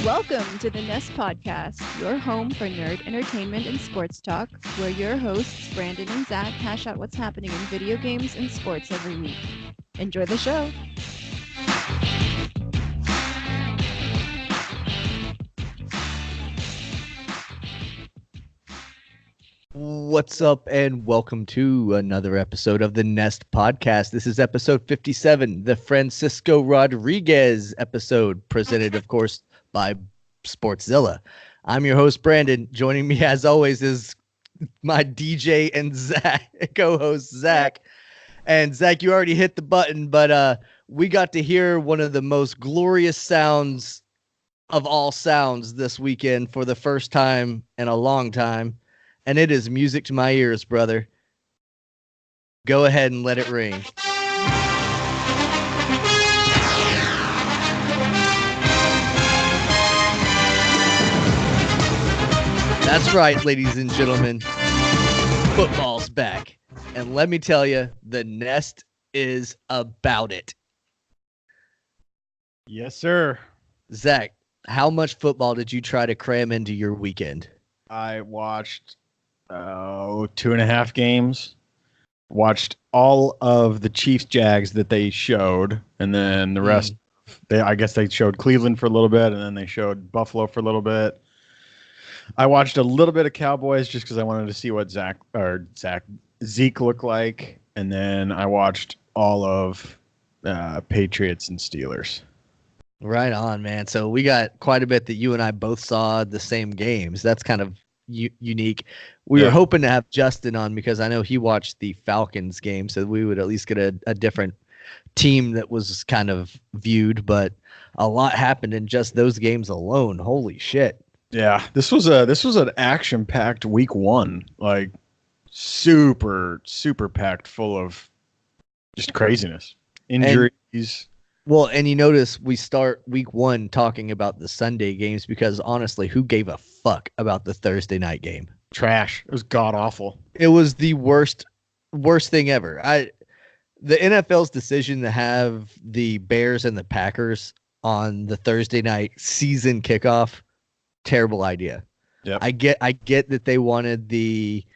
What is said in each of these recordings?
Welcome to the Nest Podcast, your home for nerd entertainment and sports talk, where your hosts, Brandon and Zach, hash out what's happening in video games and sports every week. Enjoy the show. What's up, and welcome to another episode of the Nest Podcast. This is episode 57, the Francisco Rodriguez episode, presented, of course, by Sportszilla. I'm your host, Brandon. Joining me, as always, is my DJ and Zach, co-host Zach. And Zach, you already hit the button, but we got to hear one of the most glorious sounds of all sounds this weekend for the first time in a long time. And it is music to my ears, brother. Go ahead and let it ring. That's right, ladies and gentlemen. Football's back. And let me tell you, the Nest is about it. Yes, sir. Zach, how much football did you try to cram into your weekend? I watched 2.5 games. Watched all of the Chiefs Jags that they showed, and then the rest. I guess they showed Cleveland for a little bit, and then they showed Buffalo for a little bit. I watched a little bit of Cowboys just because I wanted to see what Zeke looked like, and then I watched all of Patriots and Steelers. Right on, man. So we got quite a bit that you and I both saw the same games. That's kind of unique. We were hoping to have Justin on because I know he watched the Falcons game, so we would at least get a different team that was kind of viewed, but a lot happened in just those games alone. Holy shit. Yeah, this was an action-packed week one, like super packed full of just craziness, injuries. And you notice we start week one talking about the Sunday games because honestly, who gave a fuck about the Thursday night game? Trash. It was god awful. It was the worst thing ever. The NFL's decision to have the Bears and the Packers on the Thursday night season kickoff, terrible idea. Yep. I get that they wanted the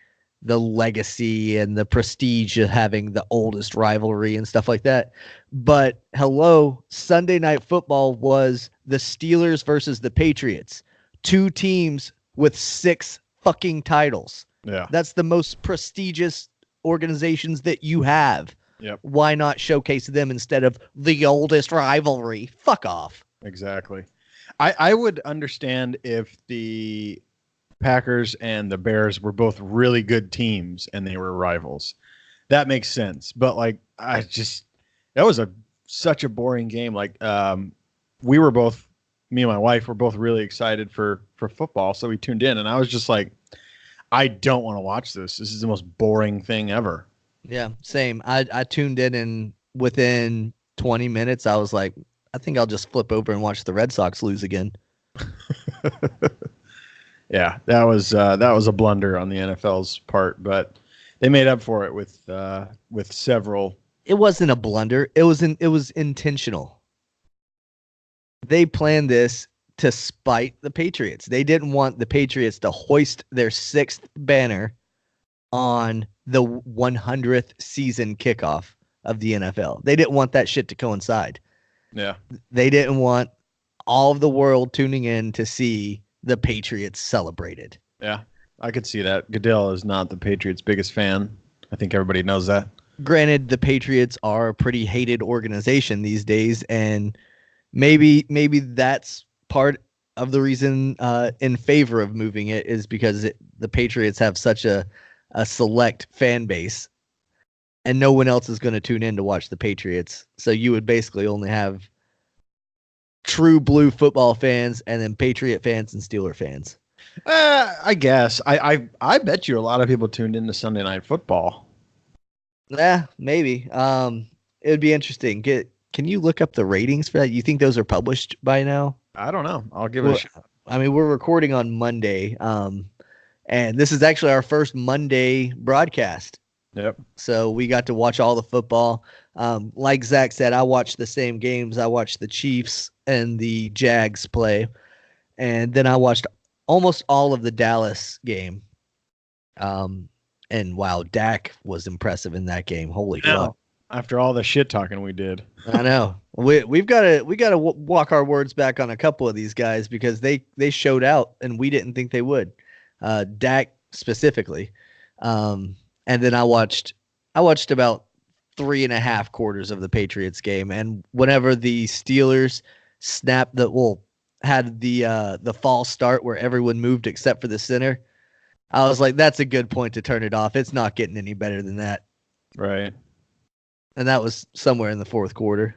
legacy and the prestige of having the oldest rivalry and stuff like that. But hello, Sunday Night Football was the Steelers versus the Patriots. Two teams with 6 fucking titles. Yeah. That's the most prestigious organizations that you have. Yep. Why not showcase them instead of the oldest rivalry? Fuck off. Exactly. I would understand if the Packers and the Bears were both really good teams and they were rivals. That makes sense. But that was such a boring game. Like me and my wife were both really excited for football, so we tuned in, and I was just like, I don't want to watch this. This is the most boring thing ever. Yeah, same. I tuned in, and within 20 minutes, I was like, I think I'll just flip over and watch the Red Sox lose again. Yeah, that was a blunder on the NFL's part, but they made up for it with several. It wasn't a blunder. It was intentional. They planned this to spite the Patriots. They didn't want the Patriots to hoist their 6th banner on the 100th season kickoff of the NFL. They didn't want that shit to coincide. Yeah. They didn't want all of the world tuning in to see the Patriots celebrated. Yeah, I could see that. Goodell is not the Patriots' biggest fan. I think everybody knows that. Granted, the Patriots are a pretty hated organization these days, and maybe that's part of the reason in favor of moving it is because the Patriots have such a select fan base, and no one else is going to tune in to watch the Patriots. So you would basically only have true blue football fans and then Patriot fans and Steeler fans. I guess. I bet you a lot of people tuned into Sunday Night Football. Yeah, maybe. It would be interesting. Can you look up the ratings for that? You think those are published by now? I don't know. I'll give it a shot. I mean, we're recording on Monday, and this is actually our first Monday broadcast. Yep. So we got to watch all the football. Like Zach said, I watched the same games. I watched the Chiefs and the Jags play. and then I watched almost all of the Dallas game. And wow, Dak was impressive in that game. Holy fuck! After all the shit talking we did. I know we gotta walk our words back on a couple of these guys because they showed out and we didn't think they would. Dak specifically, and then I watched about 3.5 quarters of the Patriots game, and whenever the Steelers had the false start where everyone moved except for the center, I was like, that's a good point to turn it off. It's not getting any better than that. Right. And that was somewhere in the fourth quarter.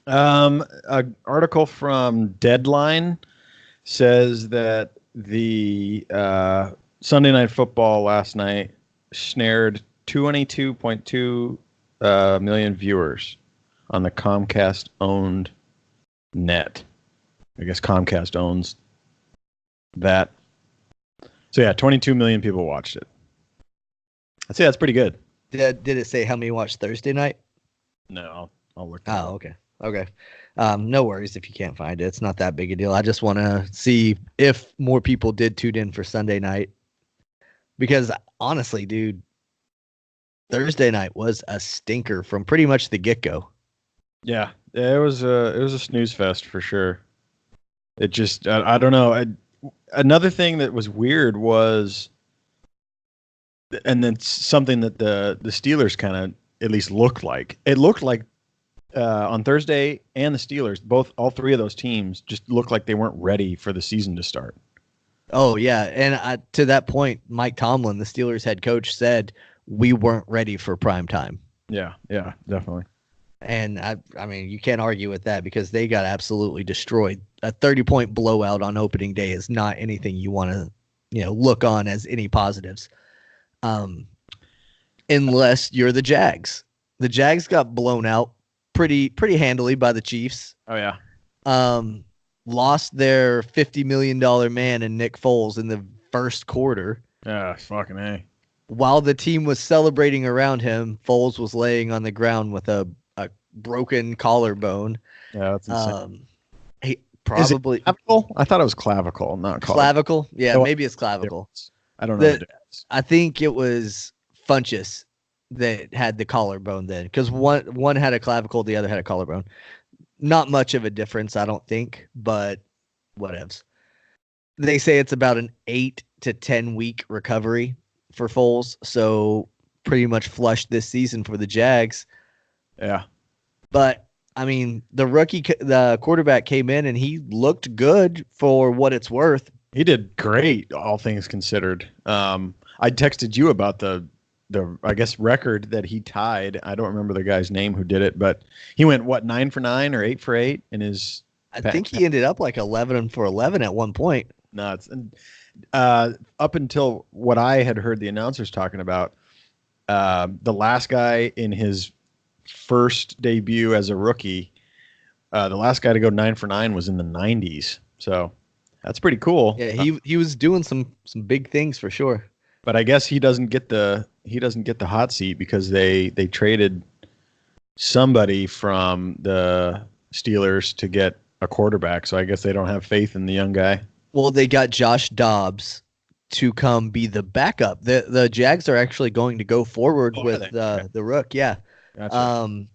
An article from Deadline says that the Sunday Night Football last night snared 22.2 million viewers on the Comcast-owned net. I guess Comcast owns that. So yeah, 22 million people watched it. I'd say that's pretty good. Did it say how many watched Thursday night? No, I'll look. Oh, okay. Okay. No worries if you can't find it. It's not that big a deal. I just want to see if more people did tune in for Sunday night. Because honestly, dude, Thursday night was a stinker from pretty much the get-go. Yeah, it was a snooze fest for sure. It just I don't know. Another thing that was weird was, and then something that the Steelers kind of at least looked like. It looked like on Thursday and the Steelers, all three of those teams just looked like they weren't ready for the season to start. Oh, yeah. And to that point, Mike Tomlin, the Steelers head coach, said we weren't ready for prime time. Yeah, definitely. And I mean, you can't argue with that because they got absolutely destroyed. A 30-point blowout on opening day is not anything you want to, look on as any positives. Unless you're the Jags. The Jags got blown out pretty handily by the Chiefs. Oh yeah. Lost their $50 million man in Nick Foles in the first quarter. Yeah, fucking A. While the team was celebrating around him, Foles was laying on the ground with a broken collarbone. Yeah, that's insane. He probably clavicle? I thought it was clavicle, not clavicle. Yeah, maybe it's clavicle. I don't know. I think it was Funchess that had the collarbone then, because one had a clavicle, the other had a collarbone. Not much of a difference, I don't think, but whatevs. They say it's about an 8 to 10 week recovery for Foles, so pretty much flushed this season for the Jags. Yeah. But I mean, the quarterback came in and he looked good for what it's worth. He did great, all things considered. I texted you about the I guess record that he tied. I don't remember the guy's name who did it, but he went 9 for 9 or 8 for 8 in his. I think he ended up like 11 for 11 at one point. Nuts. And up until what I had heard the announcers talking about, the last guy in his first debut as a rookie, the last guy to go 9 for 9 was in the 90s. So that's pretty cool. Yeah, he was doing some big things for sure. But I guess he doesn't get the hot seat because they traded somebody from the Steelers to get a quarterback. So I guess they don't have faith in the young guy. Well, they got Josh Dobbs to come be the backup. The Jags are actually going to go forward with the Rook. Yeah. Gotcha.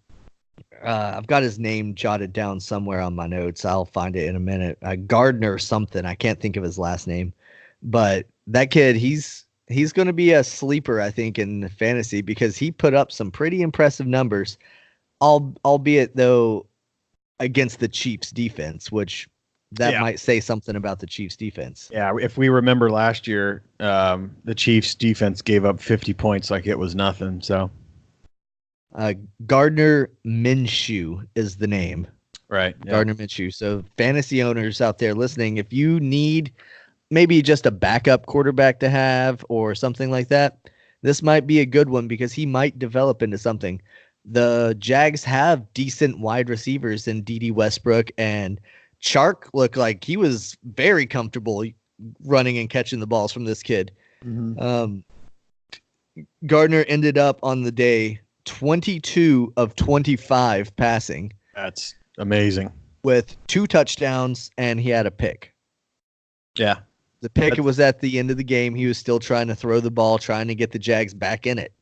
I've got his name jotted down somewhere on my notes. I'll find it in a minute. Gardner something. I can't think of his last name, but that kid, he's going to be a sleeper, I think, in fantasy because he put up some pretty impressive numbers, albeit though against the Chiefs defense, which might say something about the Chiefs defense. Yeah, if we remember last year, the Chiefs defense gave up 50 points like it was nothing. So Gardner Minshew is the name. Right. Yeah. Gardner Minshew. So fantasy owners out there listening, if you need maybe just a backup quarterback to have or something like that, this might be a good one because he might develop into something. The Jags have decent wide receivers in D.D. Westbrook, and Chark looked like he was very comfortable running and catching the balls from this kid. Mm-hmm. Gardner ended up on the day 22 of 25 passing. That's amazing. With 2 touchdowns, and he had a pick. Yeah. The pick was at the end of the game. He was still trying to throw the ball, trying to get the Jags back in it.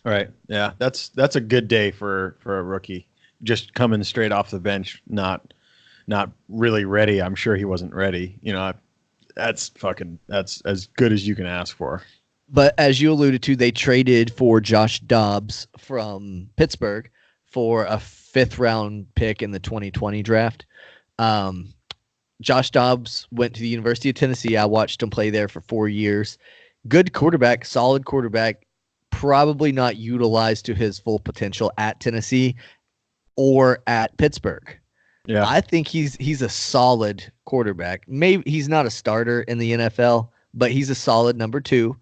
Right. Yeah. That's a good day for a rookie. Just coming straight off the bench, not really ready. I'm sure he wasn't ready. That's as good as you can ask for. But as you alluded to, they traded for Josh Dobbs from Pittsburgh for a 5th-round pick in the 2020 draft. Josh Dobbs went to the University of Tennessee. I watched him play there for 4 years. Good quarterback, solid quarterback, probably not utilized to his full potential at Tennessee or at Pittsburgh. Yeah. I think he's a solid quarterback. Maybe he's not a starter in the NFL, but he's a solid number 2.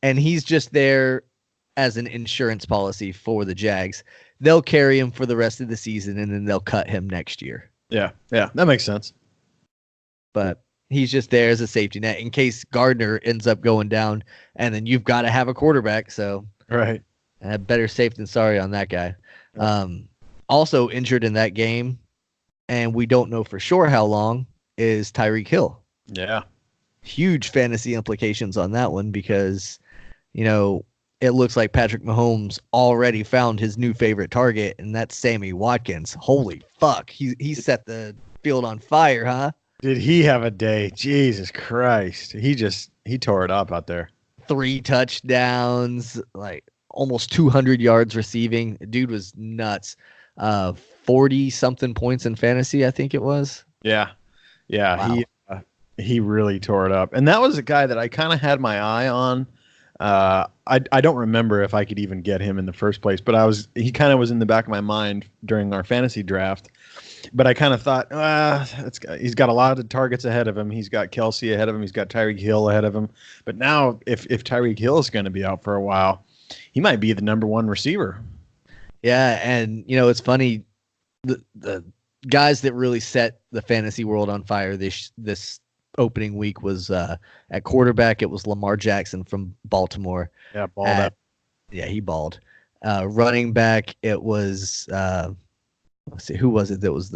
And he's just there as an insurance policy for the Jags. They'll carry him for the rest of the season, and then they'll cut him next year. Yeah, that makes sense. But he's just there as a safety net in case Gardner ends up going down, and then you've got to have a quarterback. So right, better safe than sorry on that guy. Also injured in that game, and we don't know for sure how long, is Tyreek Hill. Yeah. Huge fantasy implications on that one because – it looks like Patrick Mahomes already found his new favorite target, and that's Sammy Watkins. Holy fuck. He set the field on fire, huh? Did he have a day? Jesus Christ. He tore it up out there. 3 touchdowns, like almost 200 yards receiving. Dude was nuts. 40-something points in fantasy, I think it was. Yeah. Wow. He really tore it up. And that was a guy that I kind of had my eye on. I don't remember if I could even get him in the first place, but he kind of was in the back of my mind during our fantasy draft. But I kind of thought, he's got a lot of targets ahead of him. He's got Kelsey ahead of him. He's got Tyreek Hill ahead of him. But now, if Tyreek Hill is going to be out for a while, he might be the number 1 receiver. Yeah, and it's funny, the guys that really set the fantasy world on fire this opening week was at quarterback. It was Lamar Jackson from Baltimore. Yeah, balled up. Yeah, he balled. Running back, it was let's see, who was it that was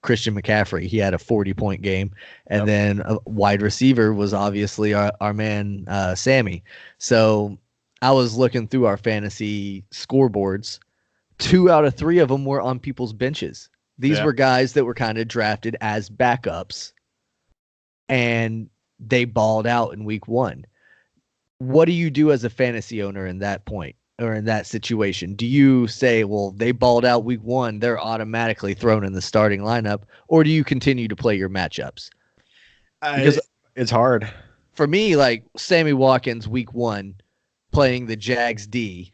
Christian McCaffrey. He had a 40-point game. And then a wide receiver was obviously our man Sammy. So I was looking through our fantasy scoreboards. 2 out of 3 of them were on people's benches. These were guys that were kind of drafted as backups, and they balled out in week 1. What do you do as a fantasy owner in that point or in that situation? Do you say, well, they balled out week 1, they're automatically thrown in the starting lineup, or do you continue to play your matchups? Because it's hard. For me, like Sammy Watkins week 1 playing the Jags D,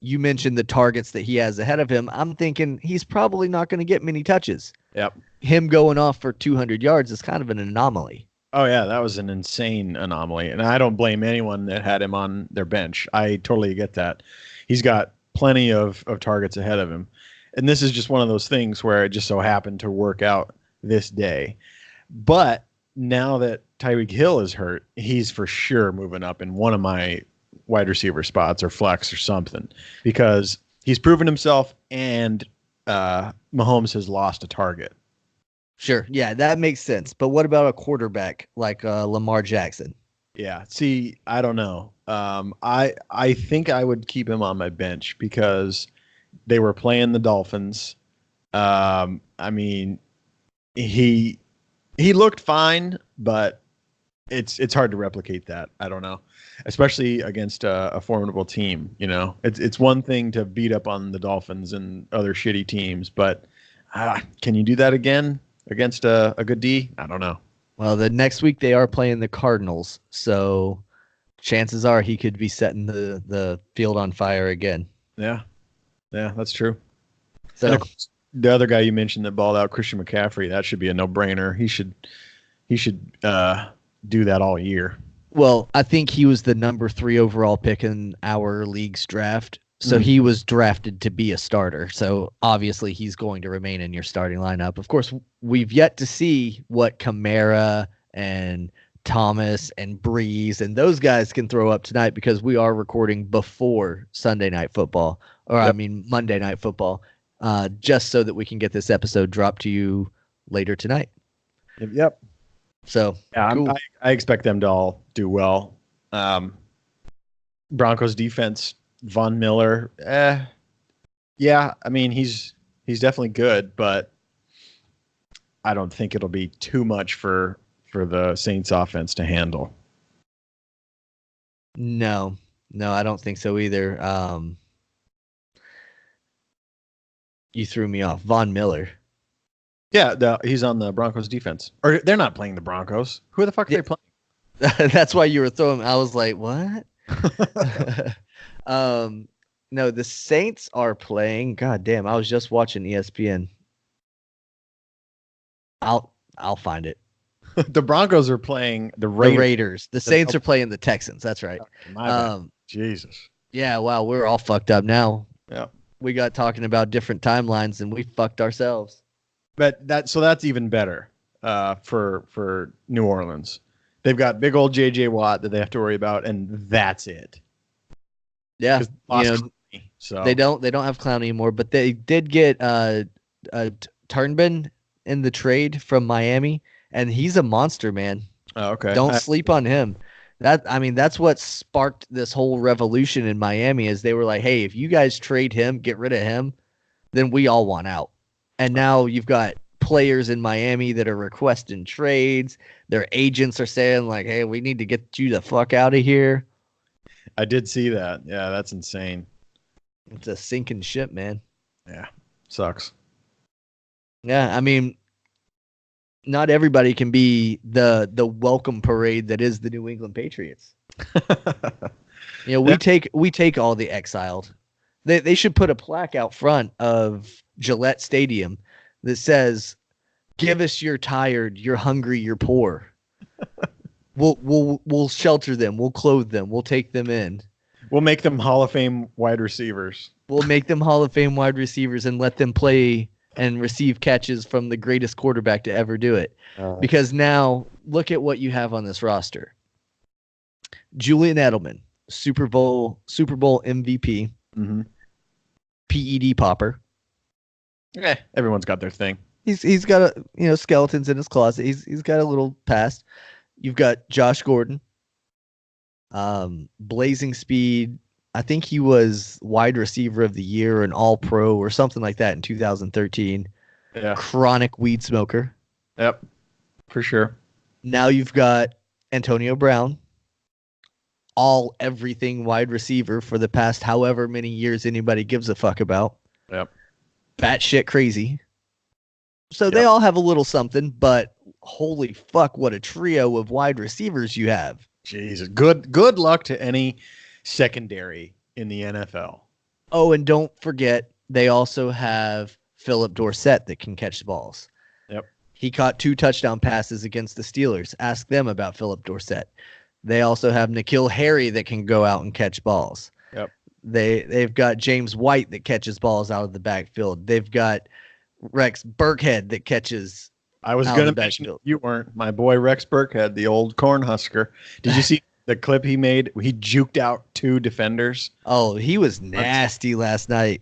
you mentioned the targets that he has ahead of him. I'm thinking he's probably not going to get many touches. Yep. Him going off for 200 yards is kind of an anomaly. Oh, yeah, that was an insane anomaly. And I don't blame anyone that had him on their bench. I totally get that. He's got plenty of targets ahead of him. And this is just one of those things where it just so happened to work out this day. But now that Tyreek Hill is hurt, he's for sure moving up in one of my wide receiver spots or flex or something because he's proven himself and Mahomes has lost a target. Sure. Yeah, that makes sense. But what about a quarterback like Lamar Jackson? Yeah. See, I don't know. I think I would keep him on my bench because they were playing the Dolphins. I mean, he looked fine, but it's hard to replicate that. I don't know, especially against a formidable team. It's one thing to beat up on the Dolphins and other shitty teams, but can you do that again against a good D? I don't know. Well, the next week they are playing the Cardinals, so chances are he could be setting the field on fire again. Yeah, that's true. So the other guy you mentioned that balled out, Christian McCaffrey, that should be a no-brainer. He should do that all year. Well, I think he was the number 3 overall pick in our league's draft. So he was drafted to be a starter. So obviously he's going to remain in your starting lineup. Of course, we've yet to see what Kamara and Thomas and Breeze and those guys can throw up tonight because we are recording before Sunday Night Football, or I mean Monday Night Football, just so that we can get this episode dropped to you later tonight. Yep. So Yeah, cool. I expect them to all do well. Broncos defense, Von Miller. Yeah, I mean he's definitely good, but I don't think it'll be too much for the Saints offense to handle. No, I don't think so either. You threw me off. Von Miller. Yeah, he's on the Broncos defense. Or they're not playing the Broncos. Who the fuck are Yeah. they playing? That's why you were throwing. I was like, what? No, the Saints are playing. God damn, I was just watching ESPN. I'll find it. The Broncos are playing the The Raiders. Raiders. The Saints are playing the Texans. That's right. My bad. Jesus. Yeah, wow, we're all fucked up now. Yeah. We got talking about different timelines and we fucked ourselves. But that's even better for New Orleans. They've got big old JJ Watt that they have to worry about, and that's it. Yeah, so they don't have Clown anymore, but they did get Turnbin in the trade from Miami, and he's a monster, man. Oh, okay. Don't sleep on him. That's what sparked this whole revolution in Miami. Is they were like, hey, if you guys trade him, get rid of him, then we all want out. And now you've got players in Miami that are requesting trades. Their agents are saying like, hey, we need to get you the fuck out of here. I did see that. Yeah, that's insane. It's a sinking ship, man. Yeah, sucks. Yeah, I mean, not everybody can be the welcome parade that is the New England Patriots. We take all the exiled. They should put a plaque out front of Gillette Stadium that says, "Give us your tired, you're hungry, you're poor. We'll shelter them, we'll clothe them, we'll take them in. We'll make them Hall of Fame wide receivers. We'll make them Hall of Fame wide receivers and let them play and receive catches from the greatest quarterback to ever do it." Because now look at what you have on this roster. Julian Edelman, Super Bowl MVP, PED popper. Everyone's got their thing. He's got skeletons in his closet. He's got a little past. You've got Josh Gordon, blazing speed. I think he was wide receiver of the year, an all pro or something like that in 2013. Yeah. Chronic weed smoker. Yep. For sure. Now you've got Antonio Brown, all everything wide receiver for the past however many years anybody gives a fuck about. Yep. Batshit crazy. So they all have a little something, but holy fuck, what a trio of wide receivers you have. Jesus. Good luck to any secondary in the NFL. Oh, and don't forget, they also have Philip Dorsett that can catch the balls. Yep. He caught 2 touchdown passes against the Steelers. Ask them about Philip Dorsett. They also have N'Keal Harry that can go out and catch balls. Yep. They've got James White that catches balls out of the backfield. They've got Rex Burkhead that catches. I was going to mention you weren't. My boy Rex Burkhead, the old Cornhusker. Did you see the clip he made? He juked out 2 defenders. Oh, he was nasty last night.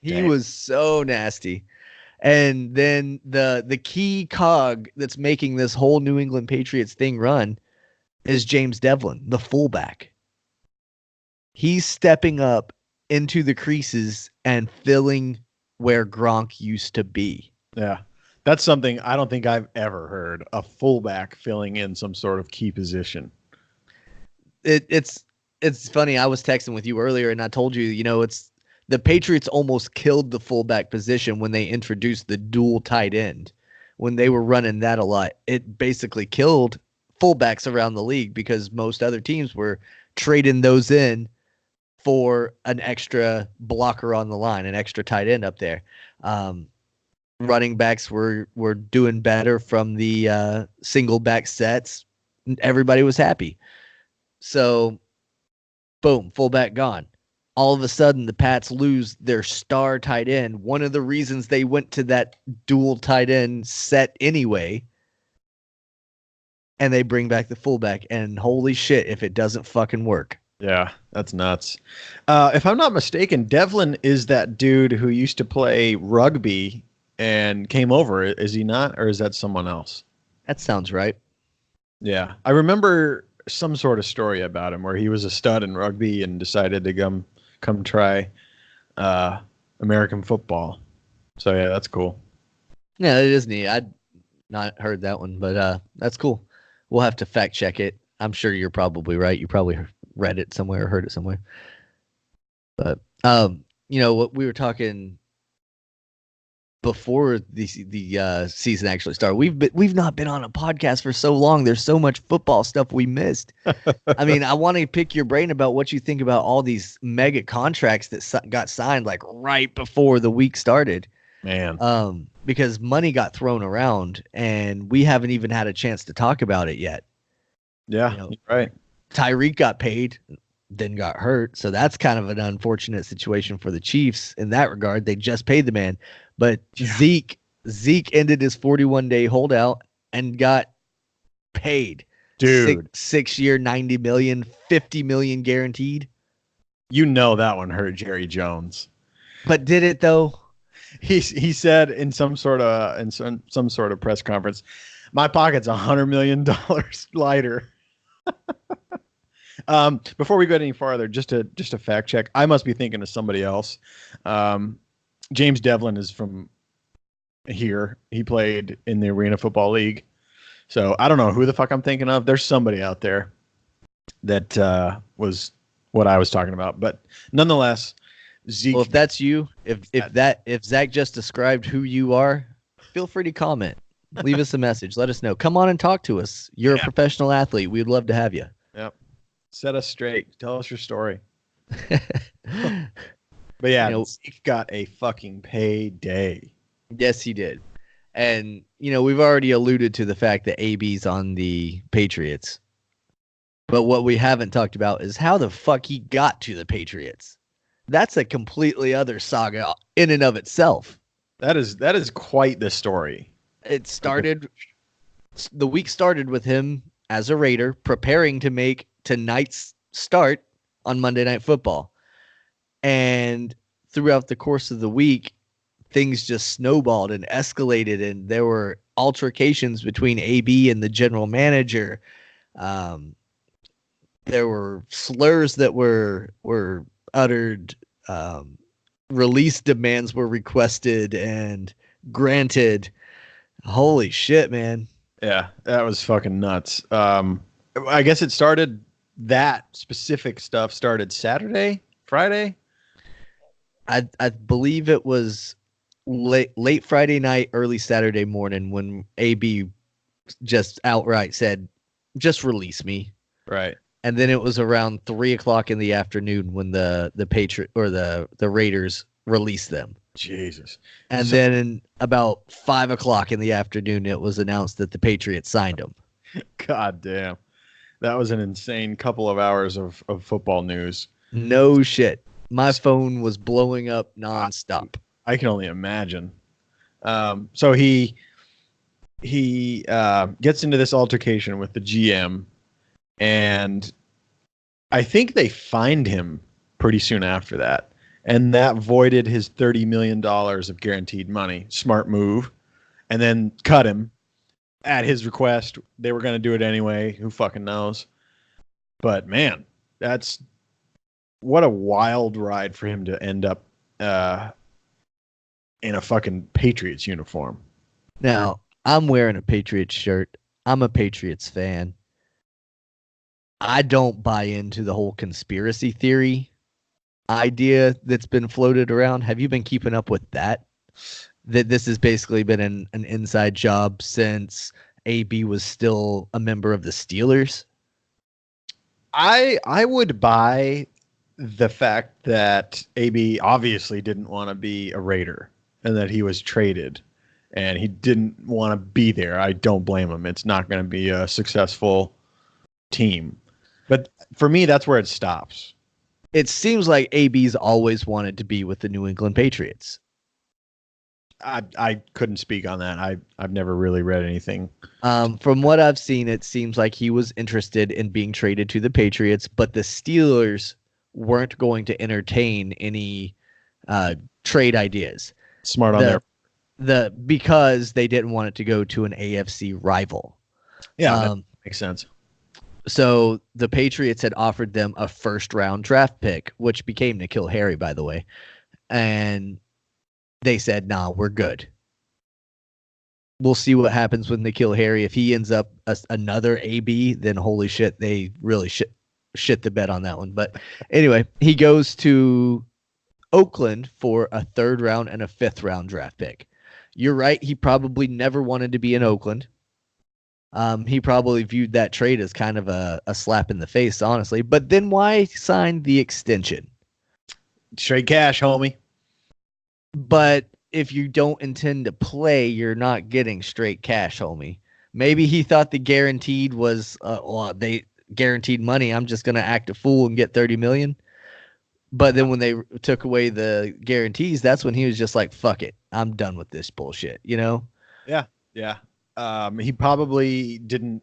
He was so nasty. And then the key cog that's making this whole New England Patriots thing run is James Devlin, the fullback. He's stepping up into the creases and filling where Gronk used to be. Yeah. That's something I don't think I've ever heard, a fullback filling in some sort of key position. It's funny. I was texting with you earlier and I told you, it's the Patriots almost killed the fullback position when they introduced the dual tight end. When they were running that a lot, it basically killed fullbacks around the league because most other teams were trading those in for an extra blocker on the line, an extra tight end up there. Running backs were doing better from the single back sets. Everybody was happy. So, boom, fullback gone. All of a sudden, the Pats lose their star tight end. One of the reasons they went to that dual tight end set anyway. And they bring back the fullback. And holy shit, if it doesn't fucking work. Yeah, that's nuts. If I'm not mistaken, Devlin is that dude who used to play rugby and came over. Is he not? Or is that someone else? That sounds right. Yeah, I remember some sort of story about him where he was a stud in rugby and decided to come try uh, American football. So yeah, that's cool. Yeah, it is neat. I'd not heard that one, but that's cool. We'll have to fact check it. I'm sure you're probably right. You probably read it somewhere or heard it somewhere. But what we were talking before the season actually started. We've not been on a podcast for so long. There's so much football stuff we missed. I mean, I want to pick your brain about what you think about all these mega contracts that got signed like right before the week started. Man, because money got thrown around and we haven't even had a chance to talk about it yet. Yeah, you're right. Tyreek got paid, then got hurt, so that's kind of an unfortunate situation for the Chiefs in that regard. They just paid the man, but Zeke ended his 41-day holdout and got paid. Dude, 6-year, $90 million, $50 million guaranteed. You know that one hurt Jerry Jones. But did it though? He said in some sort of press conference, my pocket's $100 million lighter. Before we go any farther, just a fact check. I must be thinking of somebody else. James Devlin is from here. He played in the Arena Football League. So I don't know who the fuck I'm thinking of. There's somebody out there that was what I was talking about. But nonetheless, Zeke. Well, if that's you, if Zach just described who you are, feel free to comment. Leave us a message. Let us know. Come on and talk to us. You're a professional athlete. We'd love to have you. Yep. Set us straight. Tell us your story. But yeah, Zeke got a fucking payday. Yes, he did. And, we've already alluded to the fact that AB's on the Patriots. But what we haven't talked about is how the fuck he got to the Patriots. That's a completely other saga in and of itself. That is quite the story. The week started with him as a Raider preparing to make tonight's start on Monday Night Football. And throughout the course of the week, things just snowballed and escalated, and there were altercations between AB and the general manager. There were slurs that were uttered. Release demands were requested and granted. Holy shit, man. Yeah, that was fucking nuts. I guess that specific stuff started Saturday, Friday. I believe it was late Friday night, early Saturday morning when AB just outright said, just release me. Right. And then it was around 3:00 in the afternoon when the Patriot or the Raiders released them. Jesus. And then about 5:00 in the afternoon, it was announced that the Patriots signed him. God damn. That was an insane couple of hours of football news. No shit. My phone was blowing up nonstop. I can only imagine. So he gets into this altercation with the GM, and I think they fined him pretty soon after that. And that voided his $30 million of guaranteed money. Smart move. And then cut him at his request. They were going to do it anyway. Who fucking knows? But man, that's what a wild ride for him to end up in a fucking Patriots uniform. Now, I'm wearing a Patriots shirt. I'm a Patriots fan. I don't buy into the whole conspiracy theory idea that's been floated around. Have you been keeping up with that? That this has basically been an inside job since AB was still a member of the Steelers? I would buy the fact that AB obviously didn't want to be a Raider and that he was traded and he didn't want to be there. I don't blame him. It's not going to be a successful team. But for me, that's where it stops. It seems like AB's always wanted to be with the New England Patriots. I couldn't speak on that. I've never really read anything. From what I've seen, it seems like he was interested in being traded to the Patriots, but the Steelers weren't going to entertain any trade ideas. Smart on there. Because they didn't want it to go to an AFC rival. Yeah, that makes sense. So the Patriots had offered them a first-round draft pick, which became N'Keal Harry, by the way. And they said, nah, we're good. We'll see what happens with N'Keal Harry. If he ends up another AB, then holy shit, they really shit the bed on that one. But anyway, he goes to Oakland for a 3rd round and a 5th round draft pick. You're right. He probably never wanted to be in Oakland. He probably viewed that trade as kind of a slap in the face, honestly. But then why sign the extension? Straight cash, homie. But if you don't intend to play, you're not getting straight cash, homie. Maybe he thought the guaranteed was, they guaranteed money. I'm just going to act a fool and get 30 million. But then when they took away the guarantees, that's when he was just like, fuck it. I'm done with this bullshit, you know? Yeah. Yeah. He probably didn't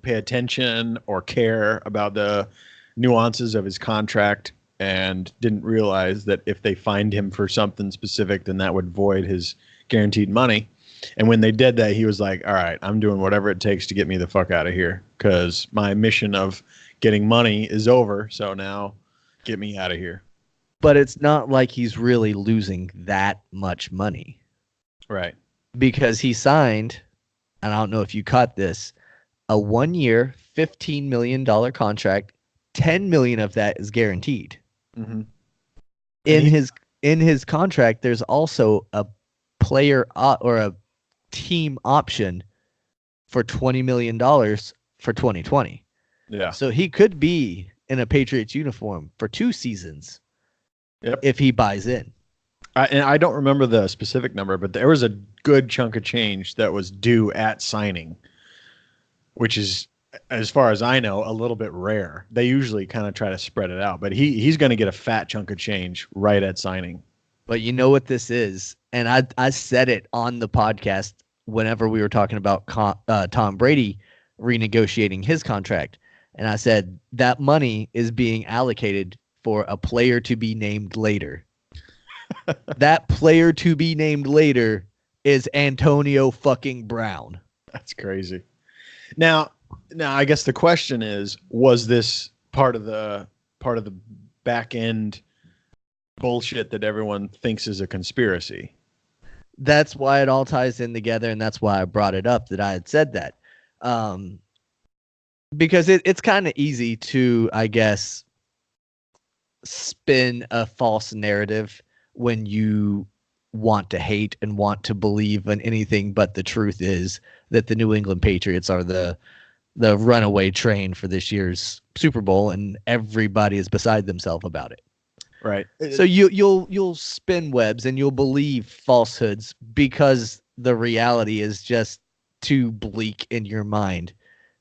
pay attention or care about the nuances of his contract and didn't realize that if they fined him for something specific, then that would void his guaranteed money. And when they did that, he was like, all right, I'm doing whatever it takes to get me the fuck out of here because my mission of getting money is over. So now get me out of here. But it's not like he's really losing that much money. Right. Because he signed, and I don't know if you caught this, a 1-year, $15 million contract. $10 million of that is guaranteed. Mm-hmm. In his contract, there's also a player or a team option for $20 million for 2020. Yeah. So he could be in a Patriots uniform for 2 seasons. Yep. If he buys in. And I don't remember the specific number, but there was a good chunk of change that was due at signing, which is, as far as I know, a little bit rare. They usually kind of try to spread it out, but he's going to get a fat chunk of change right at signing. But you know what this is? And I said it on the podcast whenever we were talking about Tom Brady renegotiating his contract. And I said that money is being allocated for a player to be named later. That player to be named later is Antonio fucking Brown. That's crazy. Now I guess the question is, was this part of the back end bullshit that everyone thinks is a conspiracy? That's why it all ties in together, and that's why I brought it up that I had said that. Because it's kind of easy to, I guess, spin a false narrative when you want to hate and want to believe in anything, but the truth is that the New England Patriots are the runaway train for this year's Super Bowl, and everybody is beside themselves about it. Right. So you'll spin webs and you'll believe falsehoods because the reality is just too bleak in your mind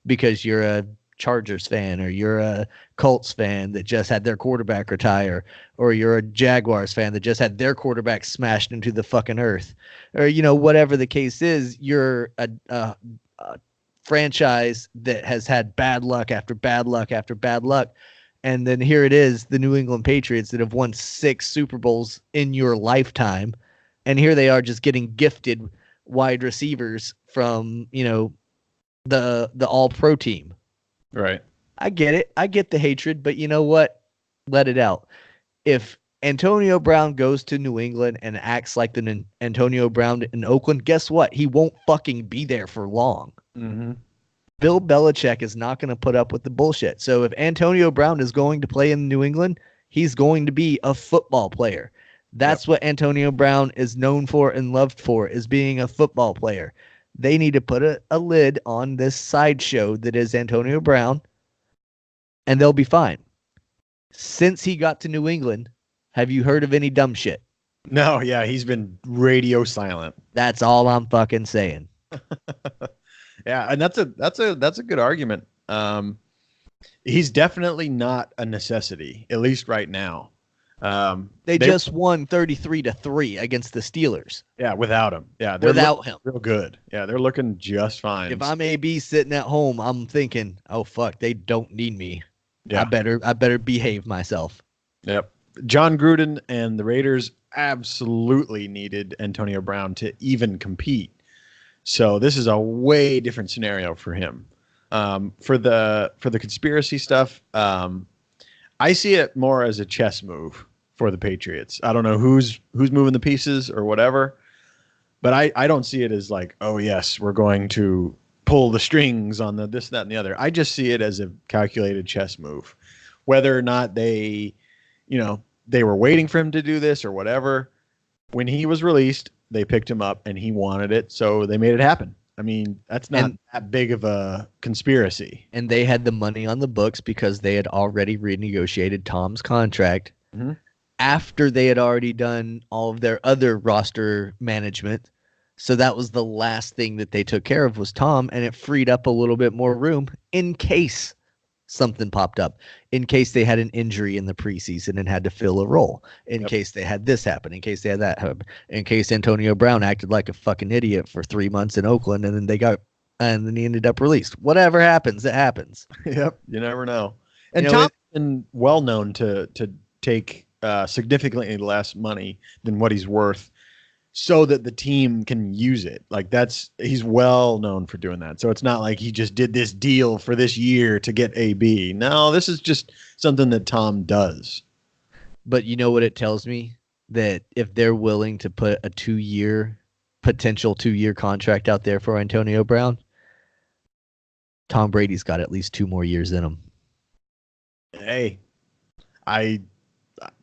because you're a Chargers fan or you're a Colts fan that just had their quarterback retire, or you're a Jaguars fan that just had their quarterback smashed into the fucking earth, or whatever the case is. You're a franchise that has had bad luck after bad luck after bad luck, and then here it is, the New England Patriots that have won 6 Super Bowls in your lifetime, and here they are just getting gifted wide receivers from the All-Pro team. Right. I get it. I get the hatred, but you know what? Let it out. If Antonio Brown goes to New England and acts like the Antonio Brown in Oakland, guess what? He won't fucking be there for long. Mm-hmm. Bill Belichick is not going to put up with the bullshit. So if Antonio Brown is going to play in New England, he's going to be a football player. That's what Antonio Brown is known for and loved for, is being a football player. They need to put a lid on this sideshow that is Antonio Brown, and they'll be fine. Since he got to New England, have you heard of any dumb shit? No, yeah, he's been radio silent. That's all I'm fucking saying. Yeah, and that's a good argument. He's definitely not a necessity, at least right now. They just won 33-3 against the Steelers. Yeah, without him. Yeah, without him, real good. Yeah, they're looking just fine. If I'm AB sitting at home, I'm thinking, oh fuck, they don't need me. Yeah. I better behave myself. Yep. John Gruden and the Raiders absolutely needed Antonio Brown to even compete. So this is a way different scenario for him. For the conspiracy stuff, I see it more as a chess move for the Patriots. I don't know who's moving the pieces or whatever, but I don't see it as like, oh yes, we're going to pull the strings on the this, that, and the other. I just see it as a calculated chess move. Whether or not they, they were waiting for him to do this or whatever. When he was released, they picked him up and he wanted it, so they made it happen. I mean, that's not that big of a conspiracy. And they had the money on the books because they had already renegotiated Tom's contract after they had already done all of their other roster management. So that was the last thing that they took care of was Tom, and it freed up a little bit more room in case something popped up, in case they had an injury in the preseason and had to fill a role, in case they had this happen, in case they had that happen, in case Antonio Brown acted like a fucking idiot for 3 months in Oakland and then he ended up released. Whatever happens, it happens. Yep, you never know. And Tom's been well known to take significantly less money than what he's worth, so that the team can use it. Like he's well known for doing that. So it's not like he just did this deal for this year to get AB. No, this is just something that Tom does. But you know what it tells me? That if they're willing to put a potential 2-year contract out there for Antonio Brown, Tom Brady's got at least 2 more years in him. Hey, I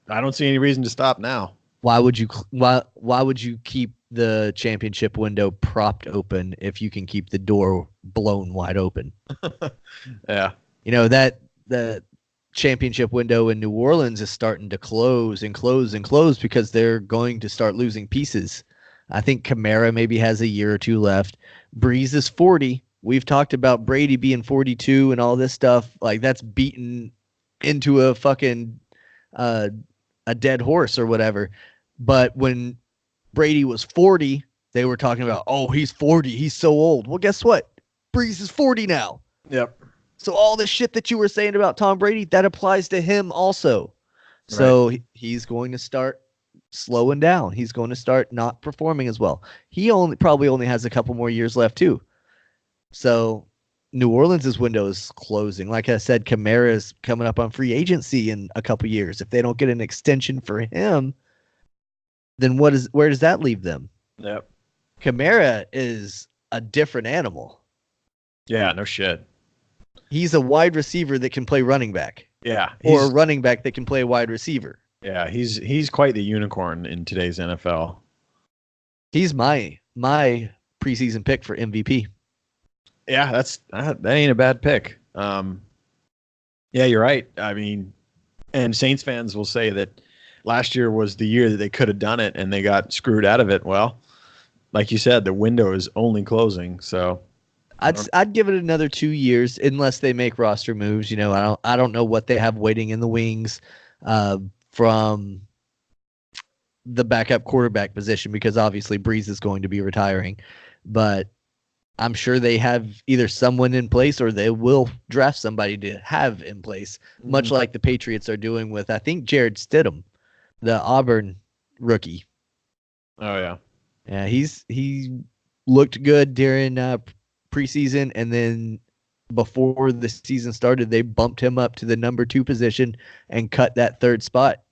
don't see any reason to stop now. Why would you keep the championship window propped open if you can keep the door blown wide open? Yeah. That the championship window in New Orleans is starting to close and close and close because they're going to start losing pieces. I think Kamara maybe has a year or 2 left. Breeze is 40. We've talked about Brady being 42 and all this stuff. Like, that's beaten into a fucking a dead horse or whatever. But when Brady was 40, they were talking about, oh, he's 40. He's so old. Well, guess what? Breeze is 40 now. Yep. So all the shit that you were saying about Tom Brady, that applies to him also. So he's going to start slowing down. He's going to start not performing as well. He probably only has a couple more years left too. So New Orleans' window is closing. Like I said, Kamara is coming up on free agency in a couple years. If they don't get an extension for him, then where does that leave them? Yep. Kamara is a different animal. Yeah, no shit. He's a wide receiver that can play running back. Yeah. Or a running back that can play wide receiver. Yeah, he's quite the unicorn in today's NFL. He's my preseason pick for MVP. Yeah, that ain't a bad pick. Yeah, you're right. I mean, and Saints fans will say that last year was the year that they could have done it and they got screwed out of it. Well, like you said, the window is only closing. So I'd give it another 2 years unless they make roster moves. I don't know what they have waiting in the wings from the backup quarterback position, because obviously Breeze is going to be retiring, but I'm sure they have either someone in place or they will draft somebody to have in place, much like the Patriots are doing with, I think, Jared Stidham, the Auburn rookie. Oh, yeah. Yeah, he looked good during preseason, and then before the season started, they bumped him up to the number 2 position and cut that 3rd spot.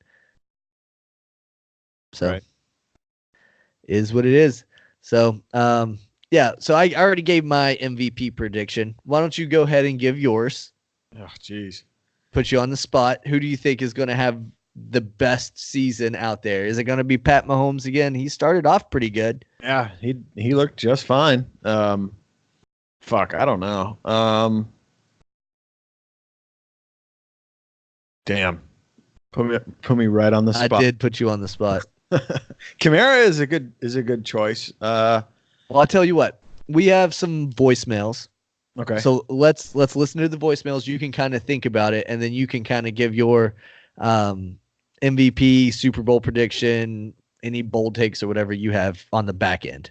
So, is what it is. So, yeah, so I already gave my MVP prediction. Why don't you go ahead and give yours? Oh, jeez. Put you on the spot. Who do you think is going to have the best season out there? Is it going to be Pat Mahomes again? He started off pretty good. Yeah, he looked just fine. Fuck, I don't know. Damn. Put me right on the spot. I did put you on the spot. Kamara is a good choice. Well, I'll tell you what. We have some voicemails. Okay. So let's listen to the voicemails. You can kind of think about it, and then you can kind of give your MVP, Super Bowl prediction, any bold takes or whatever you have on the back end.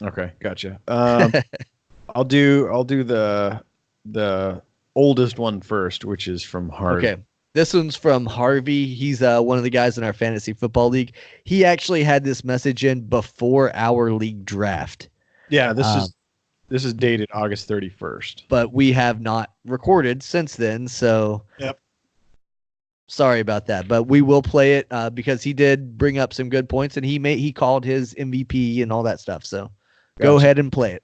Okay, gotcha. I'll do the oldest one first, which is from Harvey. Okay. This one's from Harvey. He's one of the guys in our fantasy football league. He actually had this message in before our league draft. Yeah, this is dated August 31st. But we have not recorded since then, so Yep. sorry about that. But we will play it because he did bring up some good points, and he called his MVP and all that stuff. So go ahead and play it.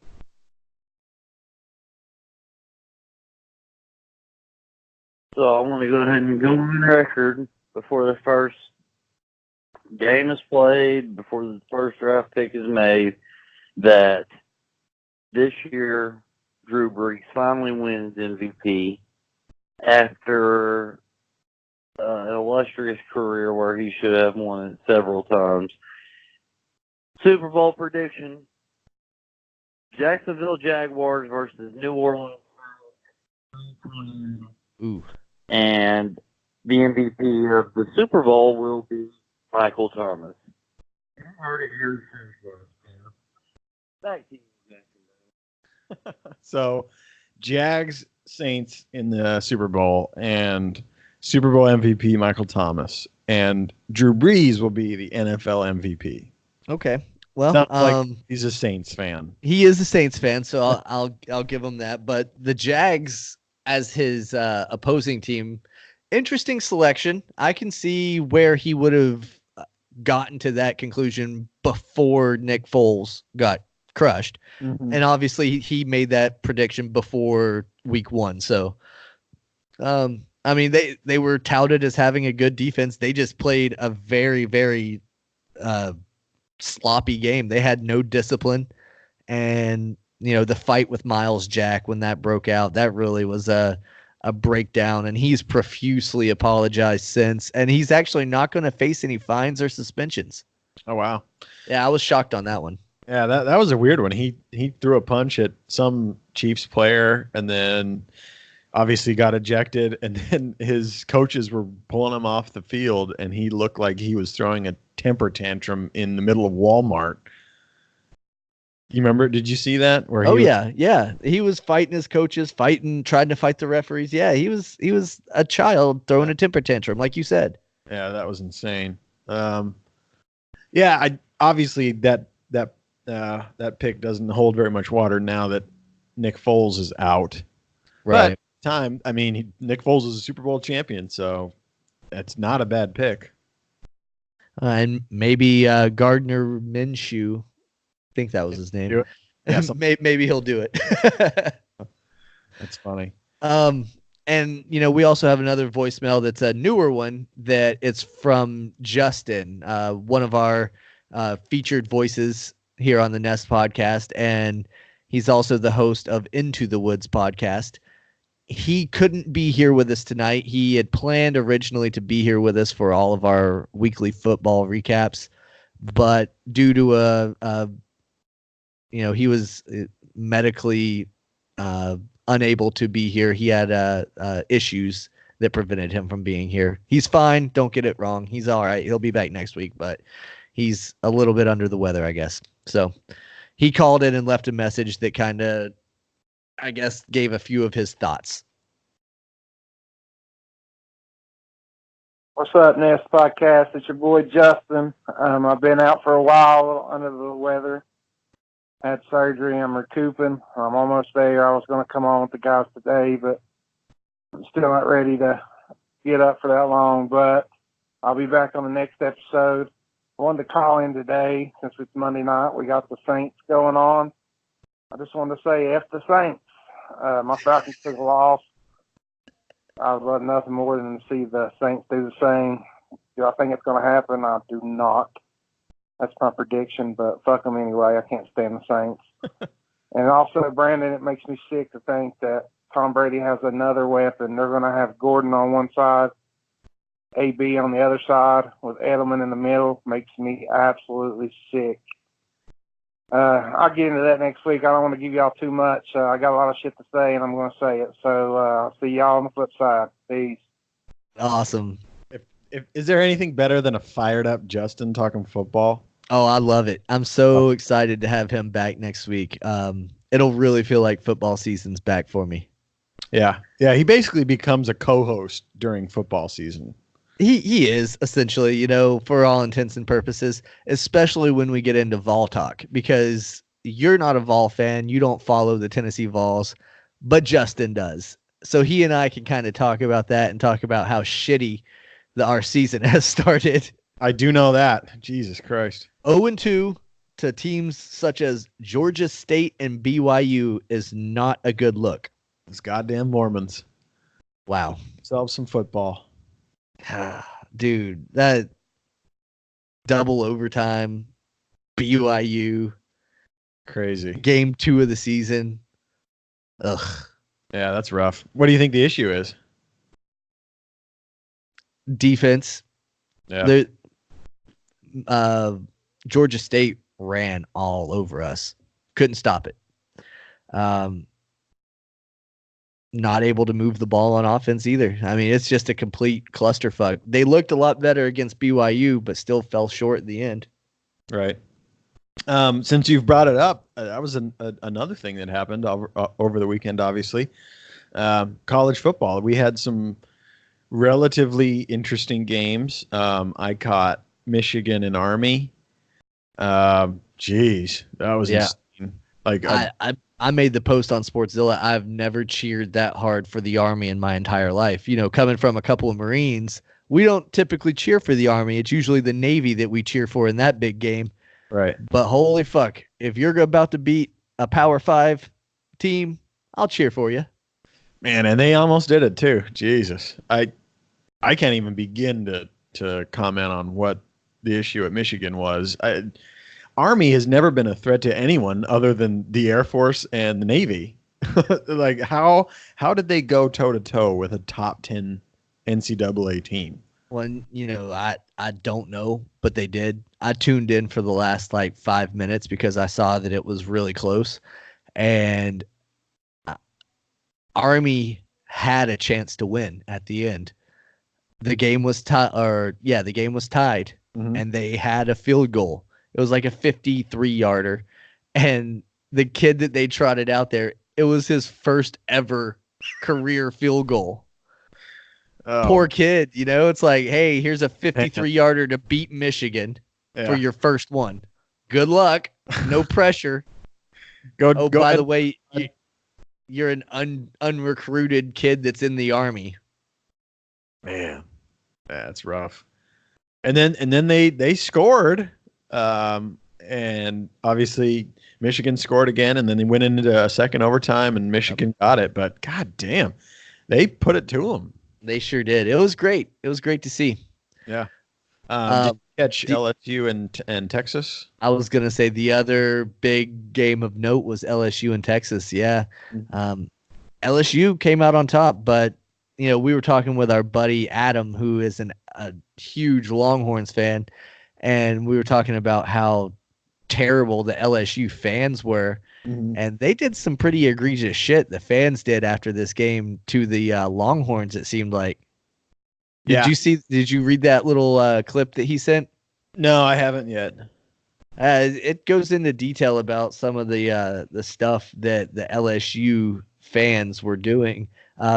So I want to go ahead and go on record before the first game is played, before the first draft pick is made, that this year Drew Brees finally wins MVP after an illustrious career where he should have won it several times. Super Bowl prediction: Jacksonville Jaguars versus New Orleans. Ooh. And the MVP of the Super Bowl will be Michael Thomas. You heard it here first. Back to you, Jacksonville. So, Jags Saints in the Super Bowl, and Super Bowl MVP Michael Thomas, and Drew Brees will be the NFL MVP. Okay. Well, Sounds like he's a Saints fan. He is a Saints fan, so I'll give him that. But the Jags as his opposing team, interesting selection. I can see where he would have gotten to that conclusion before Nick Foles got crushed. Mm-hmm. And obviously he made that prediction before week 1. So, I mean, they were touted as having a good defense. They just played a very, very sloppy game. They had no discipline. And, you know, the fight with Miles Jack, when that broke out, that really was a breakdown. And he's profusely apologized since. And he's actually not going to face any fines or suspensions. Oh, wow. Yeah, I was shocked on that one. Yeah, that was a weird one. He threw a punch at some Chiefs player and then obviously got ejected, and then his coaches were pulling him off the field, and he looked like he was throwing a temper tantrum in the middle of Walmart. You remember? Did you see that? Yeah. He was fighting his coaches, trying to fight the referees. Yeah, he was a child throwing a temper tantrum, like you said. Yeah, that was insane. Yeah, obviously that pick doesn't hold very much water now that Nick Foles is out. Right. But at the time, I mean, Nick Foles is a Super Bowl champion, so that's not a bad pick. And maybe Gardner Minshew, I think that was his name. Yeah, maybe he'll do it. That's funny. And you know, we also have another voicemail that's a newer one that it's from Justin, one of our featured voices here on the Nest podcast, and he's also the host of Into the Woods podcast. He couldn't be here with us tonight. He had planned originally to be here with us for all of our weekly football recaps, but due to he was medically unable to be here. He had issues that prevented him from being here. He's fine. Don't get it wrong. He's all right. He'll be back next week, but he's a little bit under the weather, I guess. So he called in and left a message that kind of, I guess, gave a few of his thoughts. What's up, Nest Podcast? It's your boy Justin. I've been out for a while, a little under the weather. Had surgery. I'm recouping. I'm almost there. I was going to come on with the guys today, but I'm still not ready to get up for that long. But I'll be back on the next episode. I wanted to call in today since it's Monday night. We got the Saints going on. I just wanted to say F the Saints. My Falcons took a loss. I would love nothing more than to see the Saints do the same. Do I think it's going to happen? I do not. That's my prediction, but fuck them anyway. I can't stand the Saints. And also, Brandon, it makes me sick to think that Tom Brady has another weapon. They're going to have Gordon on one side, AB on the other side, with Edelman in the middle. Makes me absolutely sick. I'll get into that next week. I don't want to give y'all too much. I got a lot of shit to say, and I'm going to say it. So I'll see y'all on the flip side. Peace. Awesome. Is there anything better than a fired up Justin talking football? Oh, I love it. I'm so excited to have him back next week. It'll really feel like football season's back for me. Yeah. Yeah. He basically becomes a co-host during football season. He is essentially, for all intents and purposes, especially when we get into Vol Talk, because, you're not a Vol fan. You don't follow the Tennessee Vols, but Justin does. So he and I can kind of talk about that and talk about how shitty our season has started. I do know that. Jesus Christ. 0-2 to teams such as Georgia State and BYU is not a good look. Those goddamn Mormons. Wow. Self some football. Dude, that double overtime, BYU. Crazy. Game 2 of the season. Ugh. Yeah, that's rough. What do you think the issue is? Defense. Yeah. Georgia State ran all over us. Couldn't stop it. Not able to move the ball on offense either. I mean, it's just a complete clusterfuck. They looked a lot better against BYU, but still fell short at the end. Right. Since you've brought it up, that was another thing that happened over the weekend, obviously. College football. We had some relatively interesting games. I caught Michigan and Army. Geez, that was insane. Like I made the post on Sportzilla. I've never cheered that hard for the Army in my entire life. You know, coming from a couple of Marines, we don't typically cheer for the Army. It's usually the Navy that we cheer for in that big game. Right. But holy fuck, if you're about to beat a Power 5 team, I'll cheer for you. Man, and they almost did it too. Jesus. I can't even begin to comment on what the issue at Michigan was. Army has never been a threat to anyone other than the Air Force and the Navy. Like how did they go toe to toe with a top 10 NCAA team? Well, you know, I don't know, but they did. I tuned in for the last 5 minutes because I saw that it was really close, and Army had a chance to win at the end. The game was tied, and they had a field goal. It was like a 53-yarder, and the kid that they trotted out there, it was his first ever career field goal. Oh. Poor kid, you know, it's like, hey, here's a 53-yarder to beat Michigan for your first one. Good luck. No pressure. By the way, you're an unrecruited kid that's in the Army. Man, that's rough. And then they scored, and obviously Michigan scored again, and then they went into a second overtime, and Michigan got it. But god damn, they put it to them. They sure did. It was great. It was great to see. Yeah. Did you catch LSU and Texas? I was going to say the other big game of note was LSU and Texas. Yeah. LSU came out on top, but, you know, we were talking with our buddy Adam, who is a huge Longhorns fan, and we were talking about how terrible the LSU fans were. And they did some pretty egregious shit. The fans did after this game to the Longhorns. It seemed like. Did you read that little clip that he sent? No, I haven't yet. It goes into detail about some of the stuff that the LSU fans were doing,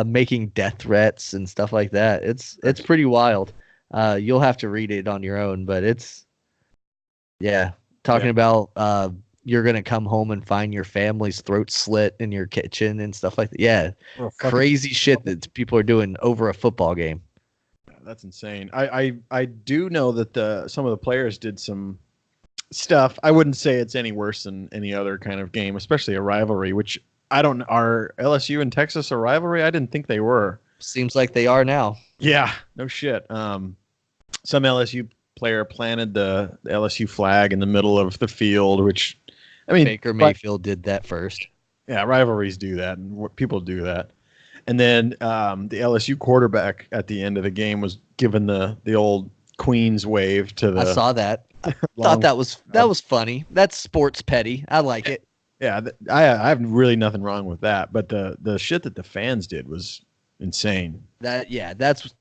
making death threats and stuff like that. It's pretty wild. You'll have to read it on your own, but it's talking about you're going to come home and find your family's throat slit in your kitchen and stuff like that. Yeah. Crazy shit that people are doing over a football game. That's insane. I do know that some of the players did some stuff. I wouldn't say it's any worse than any other kind of game, especially a rivalry, which are LSU and Texas a rivalry? I didn't think they were. Seems like they are now. Yeah, no shit. Some LSU player planted the LSU flag in the middle of the field, which, I mean, Baker Mayfield did that first. Yeah, rivalries do that, and people do that. And then the LSU quarterback at the end of the game was given the old Queen's wave to the. I saw that. I thought that was funny. That's sports petty. I like it. Yeah, I have really nothing wrong with that. But the shit that the fans did was insane. That's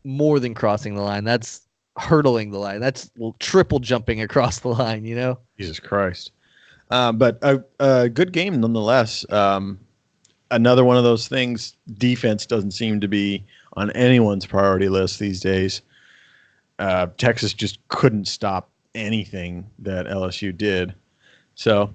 more than crossing the line. That's hurdling the line. That's triple jumping across the line. You know. Jesus Christ. But a good game nonetheless. Another one of those things. Defense doesn't seem to be on anyone's priority list these days. Texas just couldn't stop anything that LSU did. So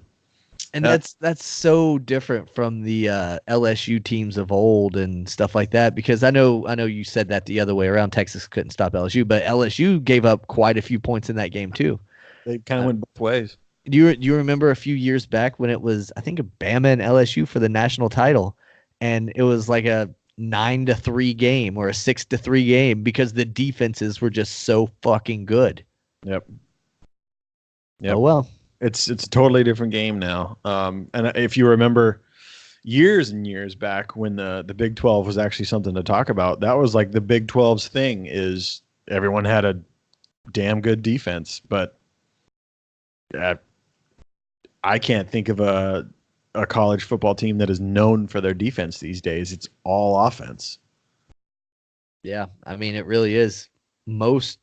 And that's so different from the LSU teams of old and stuff like that, because I know you said that the other way around. Texas couldn't stop LSU, but LSU gave up quite a few points in that game too. They kind of went both ways. Do you remember a few years back when it was, I think, Bama and LSU for the national title, and it was like a 9-3 game or a 6-3 game because the defenses were just so fucking good. Yep. Oh well. It's a totally different game now. And if you remember years and years back when the Big 12 was actually something to talk about, that was like the Big 12's thing, is everyone had a damn good defense. But I can't think of a college football team that is known for their defense these days. It's all offense. Yeah, I mean, it really is. Most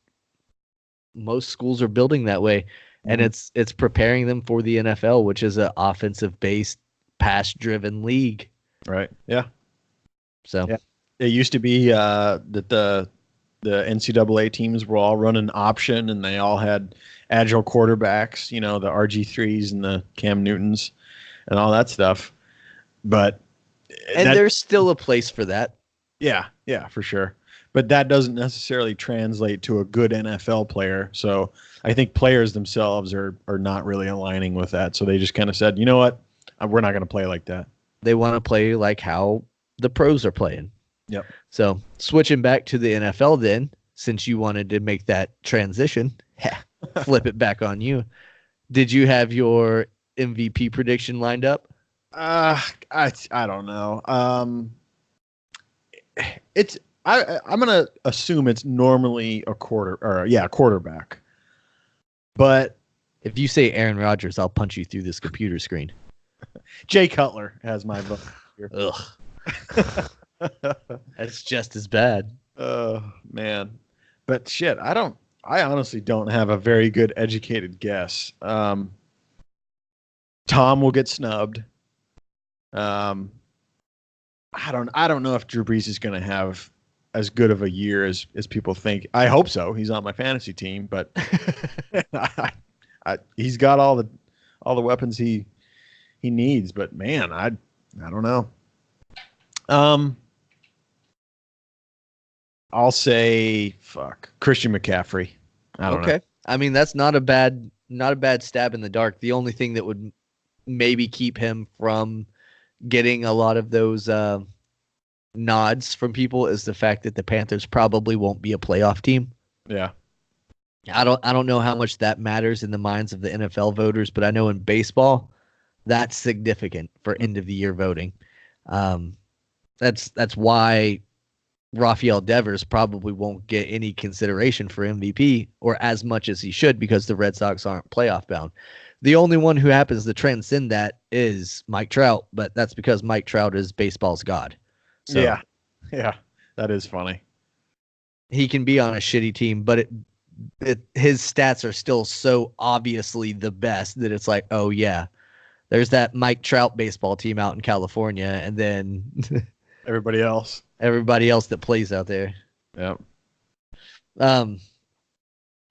schools are building that way. And it's preparing them for the NFL, which is an offensive-based, pass-driven league. Right. Yeah. So yeah. It used to be that the NCAA teams were all running option, and they all had agile quarterbacks, the RG3s and the Cam Newtons and all that stuff. But there's still a place for that. Yeah, for sure. But that doesn't necessarily translate to a good NFL player. So I think players themselves are not really aligning with that. So they just kind of said, you know what? We're not going to play like that. They want to play like how the pros are playing. Yep. So switching back to the NFL then, since you wanted to make that transition, flip it back on you. Did you have your MVP prediction lined up? I don't know. I'm gonna assume it's normally a quarterback. But if you say Aaron Rodgers, I'll punch you through this computer screen. Jay Cutler has my vote here. Ugh. That's just as bad. Oh man. But shit, I honestly don't have a very good educated guess. Tom will get snubbed. I don't know if Drew Brees is going to have as good of a year as people think. I hope so. He's on my fantasy team, but he's got all the weapons he needs. But man, I don't know. I'll say Christian McCaffrey. I don't know. I mean, that's not a bad stab in the dark. The only thing that would maybe keep him from getting a lot of those nods from people is the fact that the Panthers probably won't be a playoff team. Yeah. I don't know how much that matters in the minds of the NFL voters, but I know in baseball that's significant for end of the year voting. That's why Rafael Devers probably won't get any consideration for MVP or as much as he should, because the Red Sox aren't playoff bound. The only one who happens to transcend that is Mike Trout, but that's because Mike Trout is baseball's god. So yeah, that is funny. He can be on a shitty team, but his stats are still so obviously the best that it's like, oh yeah, there's that Mike Trout baseball team out in California, and then everybody else that plays out there. Yep.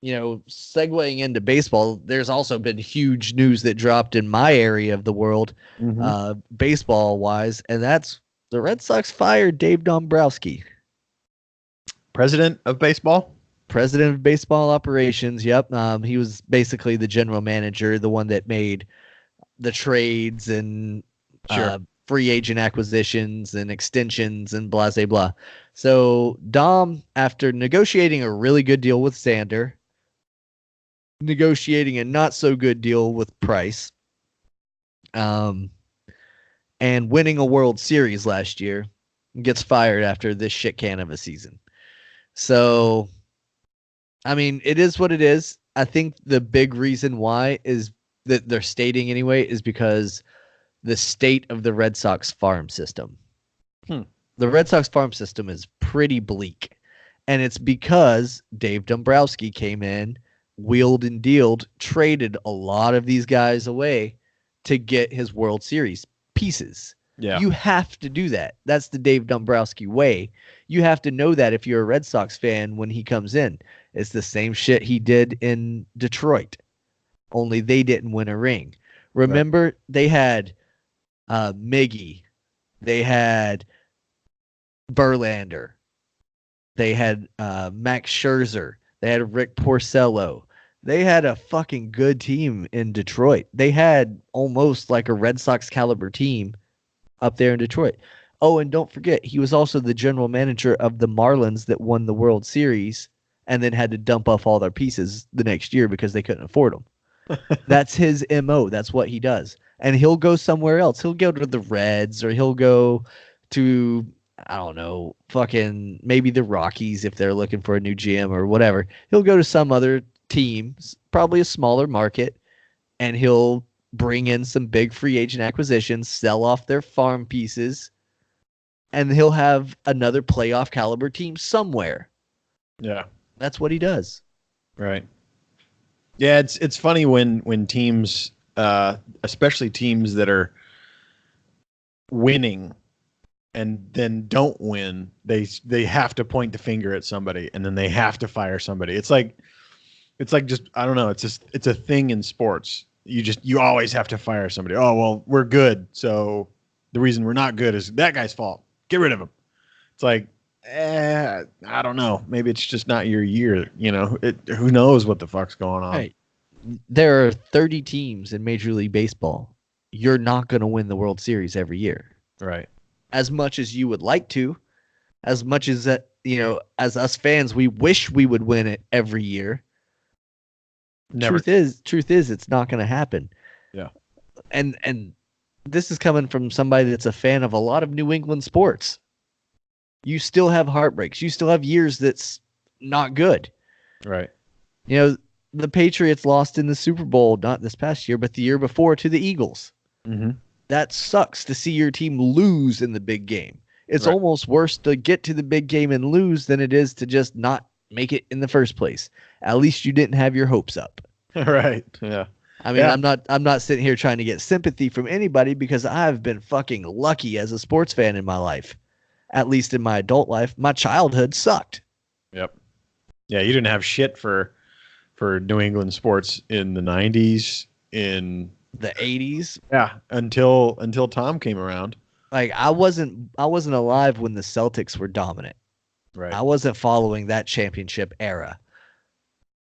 Segueing into baseball, there's also been huge news that dropped in my area of the world, baseball-wise, and that's the Red Sox fired Dave Dombrowski. President of baseball operations, yep. He was basically the general manager, the one that made the trades and free agent acquisitions and extensions and blah, blah, blah. So Dom, after negotiating a really good deal with Xander, negotiating a not so good deal with Price, and winning a World Series last year, gets fired after this shit can of a season. So, I mean, it is what it is. I think the big reason why is that they're stating anyway is because the state of the Red Sox farm system. The Red Sox farm system is pretty bleak, and it's because Dave Dombrowski came in, wheeled and dealed, traded a lot of these guys away to get his World Series pieces. Yeah. You have to do that. That's the Dave Dombrowski way. You have to know that if you're a Red Sox fan when he comes in. It's the same shit he did in Detroit, only they didn't win a ring. Remember, they had Miggy, they had Verlander, they had Max Scherzer, they had Rick Porcello. They had a fucking good team in Detroit. They had almost like a Red Sox caliber team up there in Detroit. Oh, and don't forget, he was also the general manager of the Marlins that won the World Series and then had to dump off all their pieces the next year because they couldn't afford them. That's his MO. That's what he does. And he'll go somewhere else. He'll go to the Reds, or he'll go to, I don't know, fucking maybe the Rockies if they're looking for a new GM or whatever. He'll go to some other team, probably a smaller market, and he'll bring in some big free agent acquisitions, sell off their farm pieces, and he'll have another playoff caliber team somewhere. Yeah. That's what he does. Right. Yeah, it's funny when teams, especially teams that are winning and then don't win, they have to point the finger at somebody and then they have to fire somebody. It's like just, I don't know, it's a thing in sports. You always have to fire somebody. Oh, well, we're good, so the reason we're not good is that guy's fault. Get rid of him. It's like, I don't know. Maybe it's just not your year. Who knows what the fuck's going on? Right. There are 30 teams in Major League Baseball. You're not going to win the World Series every year. Right. As much as you would like to, as much as that, as us fans, we wish we would win it every year. Never. Truth is, it's not going to happen. Yeah. And this is coming from somebody that's a fan of a lot of New England sports. You still have heartbreaks. You still have years that's not good. Right. The Patriots lost in the Super Bowl, not this past year, but the year before to the Eagles. Mm-hmm. That sucks to see your team lose in the big game. It's Right. almost worse to get to the big game and lose than it is to just not make it in the first place. At least you didn't have your hopes up. Right. Yeah. I mean, Yeah. I'm not sitting here trying to get sympathy from anybody because I've been fucking lucky as a sports fan in my life. At least in my adult life. My childhood sucked. Yep. Yeah, you didn't have shit for New England sports in the 90s, in The 80s. yeah, until Tom came around. Like I wasn't alive when the Celtics were dominant. Right. I wasn't following that championship era.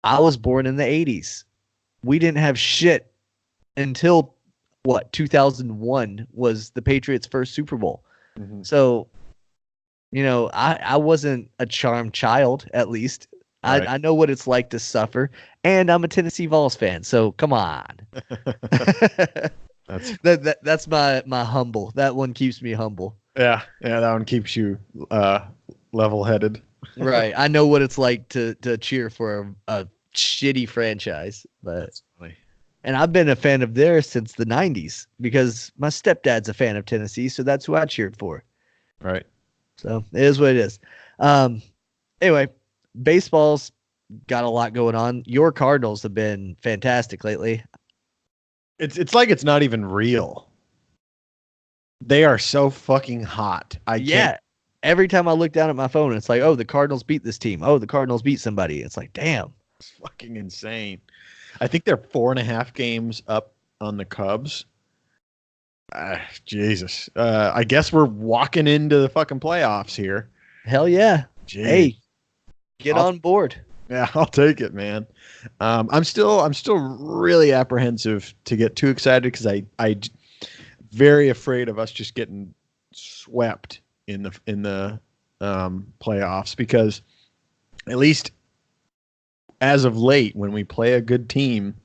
I was born in the 80s. We didn't have shit until 2001 was the Patriots' first Super Bowl. Mhm. So, I wasn't a charmed child, at least. Right. I know what it's like to suffer, and I'm a Tennessee Vols fan, so come on. That's my humble. That one keeps me humble. Yeah, that one keeps you level-headed. Right. I know what it's like to cheer for a shitty franchise, but That's funny. and I've been a fan of theirs since the 90s because my stepdad's a fan of Tennessee, so that's who I cheered for. Right. So it is what it is. Anyway, baseball's got a lot going on. Your Cardinals have been fantastic lately. It's like it's not even real. They are so fucking hot. I can't. Every time I look down at my phone, it's like, oh, the Cardinals beat this team. Oh, the Cardinals beat somebody. It's like, damn. It's fucking insane. I think they're 4.5 games up on the Cubs. Jesus. I guess we're walking into the fucking playoffs here. Hell yeah. Jeez. Hey, get on board. Yeah, I'll take it, man. I'm still really apprehensive to get too excited because I very afraid of us just getting swept in the playoffs, because at least as of late, when we play a good team,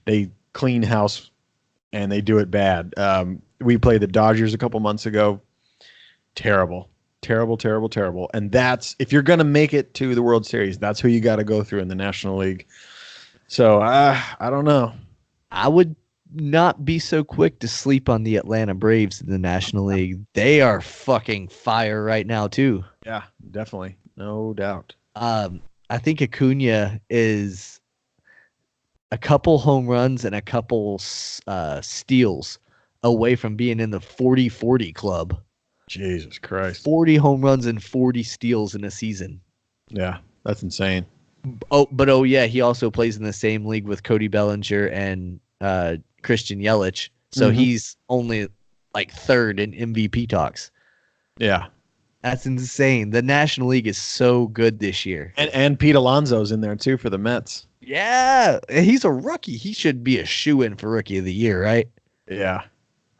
they clean house and they do it bad. We played the Dodgers a couple months ago. Terrible. And that's, if you're going to make it to the World Series, that's who you got to go through in the National League. So I don't know. I would not be so quick to sleep on the Atlanta Braves in the National League. They are fucking fire right now too. Yeah, definitely. No doubt. I think Acuna is a couple home runs and a couple steals away from being in the 40-40 club. Jesus Christ. 40 home runs and 40 steals in a season. Yeah, that's insane. Oh yeah, he also plays in the same league with Cody Bellinger and Christian Yelich. So he's only like third in MVP talks. Yeah. That's insane. The National League is so good this year. And Pete Alonso's in there too for the Mets. Yeah. He's a rookie. He should be a shoo-in for Rookie of the Year, right? Yeah.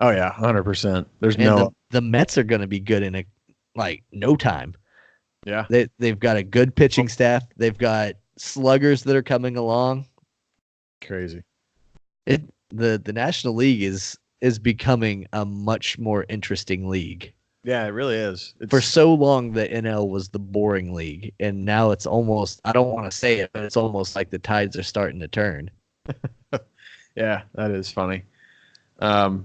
Oh yeah, 100%. There's And the Mets are going to be good in no time. Yeah. They've got a good pitching staff. They've got sluggers that are coming along. Crazy. The National League is becoming a much more interesting league. Yeah, it really is. For so long, the NL was the boring league, and now it's almost, I don't want to say it, but it's almost like the tides are starting to turn. Yeah, that is funny. I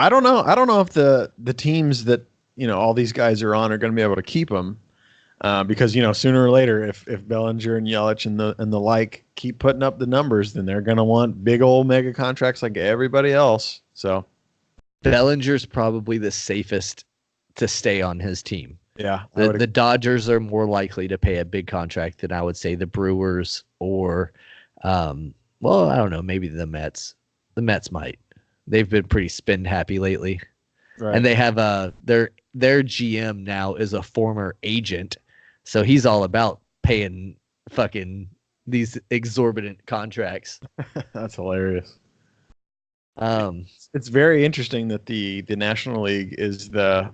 don't know. I don't know if the teams that, all these guys are on are going to be able to keep them. Because sooner or later, if Bellinger and Yelich and the like keep putting up the numbers, then they're gonna want big old mega contracts like everybody else. So Bellinger's probably the safest to stay on his team. Yeah, the Dodgers are more likely to pay a big contract than I would say the Brewers or, I don't know, maybe the Mets. The Mets might. They've been pretty spend happy lately, right. And they have their GM now is a former agent. So he's all about paying fucking these exorbitant contracts. That's hilarious. It's very interesting that the National League is the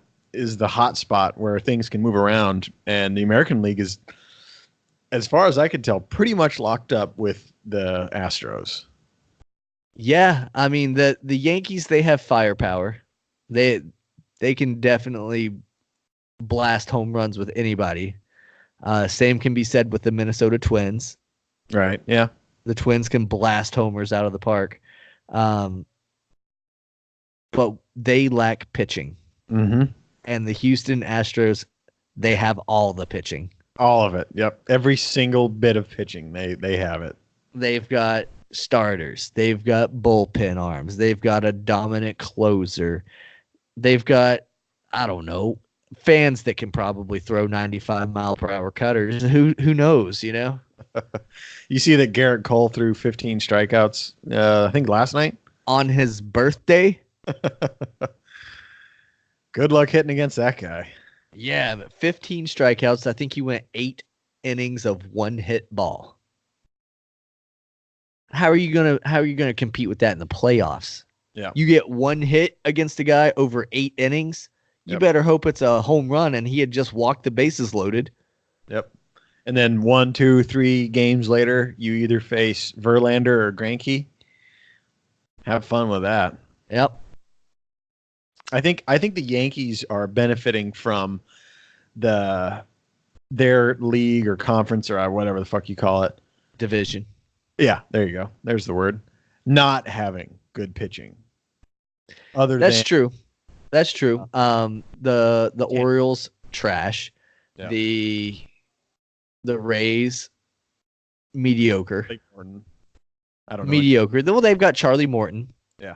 hot spot where things can move around, and the American League is, as far as I can tell, pretty much locked up with the Astros. Yeah, I mean the Yankees, they have firepower. They can definitely blast home runs with anybody. Same can be said with the Minnesota Twins. Right. Yeah. The Twins can blast homers out of the park. But they lack pitching. Mm-hmm. And the Houston Astros, they have all the pitching. All of it. Yep. Every single bit of pitching. They have it. They've got starters. They've got bullpen arms. They've got a dominant closer. They've got, I don't know, fans that can probably throw 95-mile-per-hour cutters. Who knows, You see that Garrett Cole threw 15 strikeouts, I think last night? On his birthday? Good luck hitting against that guy. Yeah, but 15 strikeouts. I think he went 8 innings of one-hit ball. How are you gonna compete with that in the playoffs? Yeah. You get one hit against a guy over 8 innings. You better hope it's a home run and he had just walked the bases loaded. Yep. And then 1, 2, 3 games later, you either face Verlander or Greinke. Have fun with that. Yep. I think the Yankees are benefiting from their league or conference or whatever the fuck you call it. Division. Yeah, there you go. There's the word. Not having good pitching. That's true. The Orioles trash. Yeah. The Rays mediocre. I don't know. Mediocre. Well, they've got Charlie Morton. Yeah.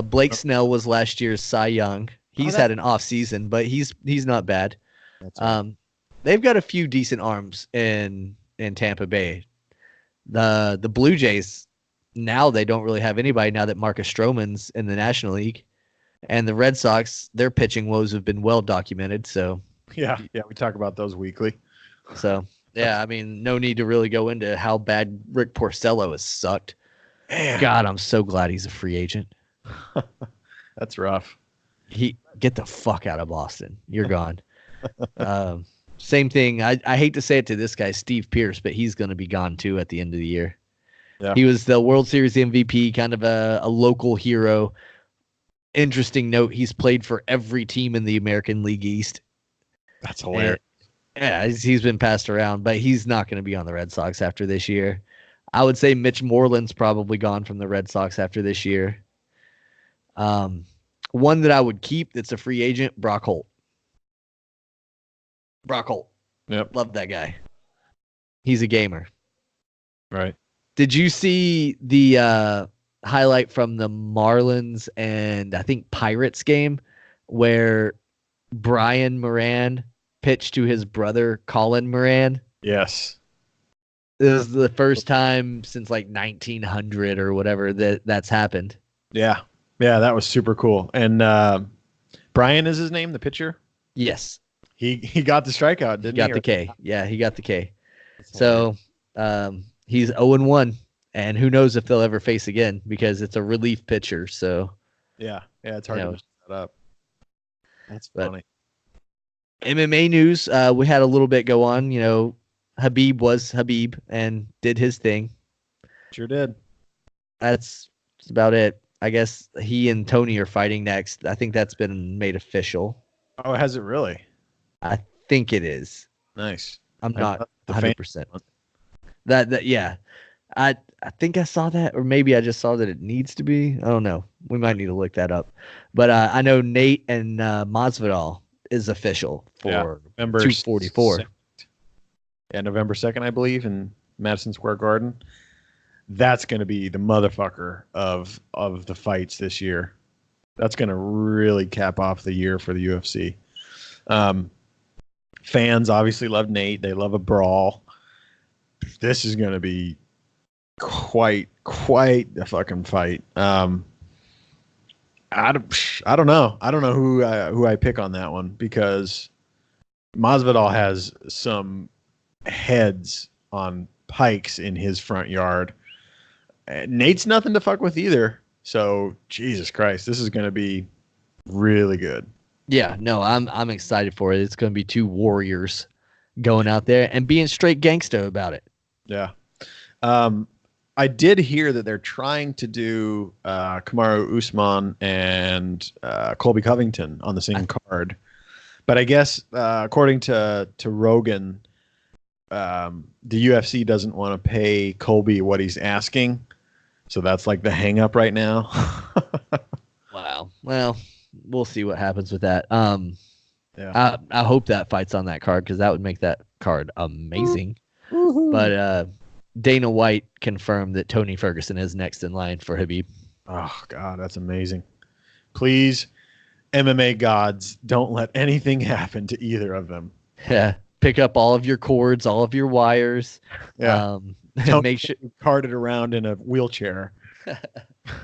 Blake Snell was last year's Cy Young. He's had an off season, but he's not bad. Right. They've got a few decent arms in Tampa Bay. The Blue Jays, now they don't really have anybody now that Marcus Stroman's in the National League. And the Red Sox, their pitching woes have been well documented. So yeah, we talk about those weekly. So yeah, I mean, no need to really go into how bad Rick Porcello has sucked. Man. God, I'm so glad he's a free agent. That's rough. Get the fuck out of Boston. You're gone. Same thing. I hate to say it to this guy, Steve Pearce, but he's going to be gone too at the end of the year. Yeah. He was the World Series MVP, kind of a local hero. Interesting note, he's played for every team in the American League East. That's hilarious. Yeah, he's been passed around, but he's not going to be on the Red Sox after this year. I would say Mitch Moreland's probably gone from the Red Sox after this year. One that I would keep that's a free agent, Brock Holt. Brock Holt. Yep. Love that guy. He's a gamer. Right. Did you see the highlight from the Marlins and I think Pirates game where Brian Moran pitched to his brother Colin Moran? Yes. This is the first time since like 1900 or whatever that's happened. Yeah. Yeah, that was super cool. And Brian is his name, the pitcher? Yes. He got the strikeout, didn't he? Got the K. Yeah, he got the K. That's So he's 0-1, and who knows if they'll ever face again because it's a relief pitcher. So yeah, it's hard to mess that up. That's funny. MMA news, we had a little bit go on. Habib was Habib and did his thing. Sure did. That's about it. I guess he and Tony are fighting next. I think that's been made official. Oh, has it really? I think it is. Nice. I'm not the 100%. That yeah. I think I saw that, or maybe I just saw that it needs to be. I don't know. We might need to look that up. But I know Nate and Masvidal is official for November 244. 2nd. Yeah, November 2nd, I believe, in Madison Square Garden. That's going to be the motherfucker of the fights this year. That's going to really cap off the year for the UFC. Fans obviously love Nate. They love a brawl. This is going to be quite a fucking fight. I don't know. I don't know who I pick on that one because Masvidal has some heads on pikes in his front yard. Nate's nothing to fuck with either. So Jesus Christ, this is going to be really good. Yeah, no, I'm excited for it. It's going to be two warriors going out there and being straight gangsta about it. Yeah. I did hear that they're trying to do Kamaru Usman and Colby Covington on the same card. But I guess according to Rogan, the UFC doesn't want to pay Colby what he's asking. So that's like the hang up right now. Wow. Well, we'll see what happens with that. Yeah. I hope that fight's on that card because that would make that card amazing. Woo-hoo. But Dana White confirmed that Tony Ferguson is next in line for Habib. Oh, God, that's amazing. Please, MMA gods, don't let anything happen to either of them. Yeah. Pick up all of your cords, all of your wires. Yeah. Make sure carted around in a wheelchair.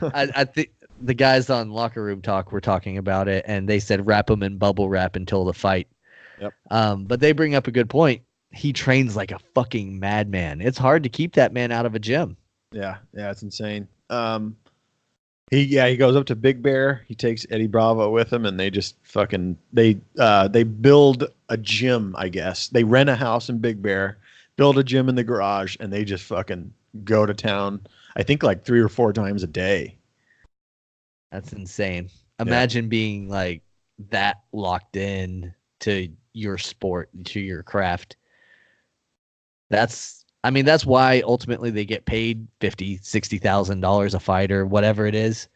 I think the guys on Locker Room Talk were talking about it, and they said wrap them in bubble wrap until the fight. Yep. But they bring up a good point. He trains like a fucking madman. It's hard to keep that man out of a gym. Yeah, it's insane. He goes up to Big Bear. He takes Eddie Bravo with him, and they just fucking they build a gym. I guess they rent a house in Big Bear, build a gym in the garage, and they just fucking go to town. I think like 3 or 4 times a day. That's insane. Imagine being like that locked in to your sport, to your craft. That's why ultimately they get paid $50,000-$60,000 a fight or whatever it is,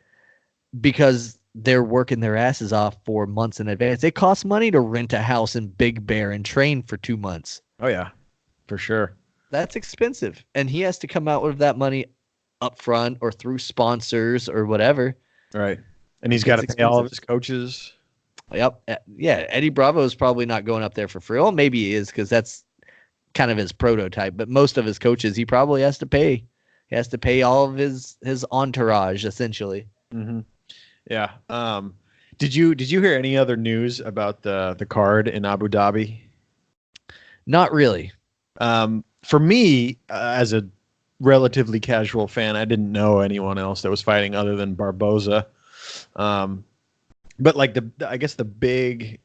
because they're working their asses off for months in advance. It costs money to rent a house in Big Bear and train for 2 months. Oh yeah, for sure. That's expensive, and he has to come out with that money up front or through sponsors or whatever. Right, and he's got to pay all of his coaches. Yep. Yeah, Eddie Bravo is probably not going up there for free. Well, maybe he is because that's kind of his prototype, but most of his coaches he probably has to pay. He has to pay all of his entourage essentially. Mm-hmm. Yeah. Did you hear any other news about the card in Abu Dhabi? Not really. For me, as a relatively casual fan, I didn't know anyone else that was fighting other than Barboza. But like I guess the big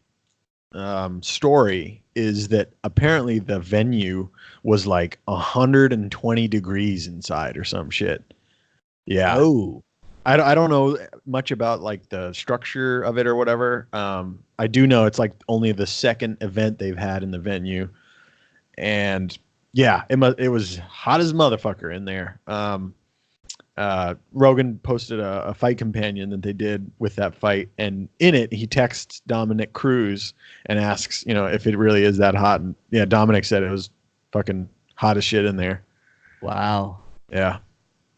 story is that apparently the venue was like 120 degrees inside or some shit. Yeah. Oh, I don't know much about like the structure of it or whatever. I do know it's like only the second event they've had in the venue, and yeah, it was hot as motherfucker in there. Rogan posted a fight companion that they did with that fight, and in it he texts Dominic Cruz and asks, if it really is that hot. And yeah, Dominic said it was fucking hot as shit in there. wow. Yeah,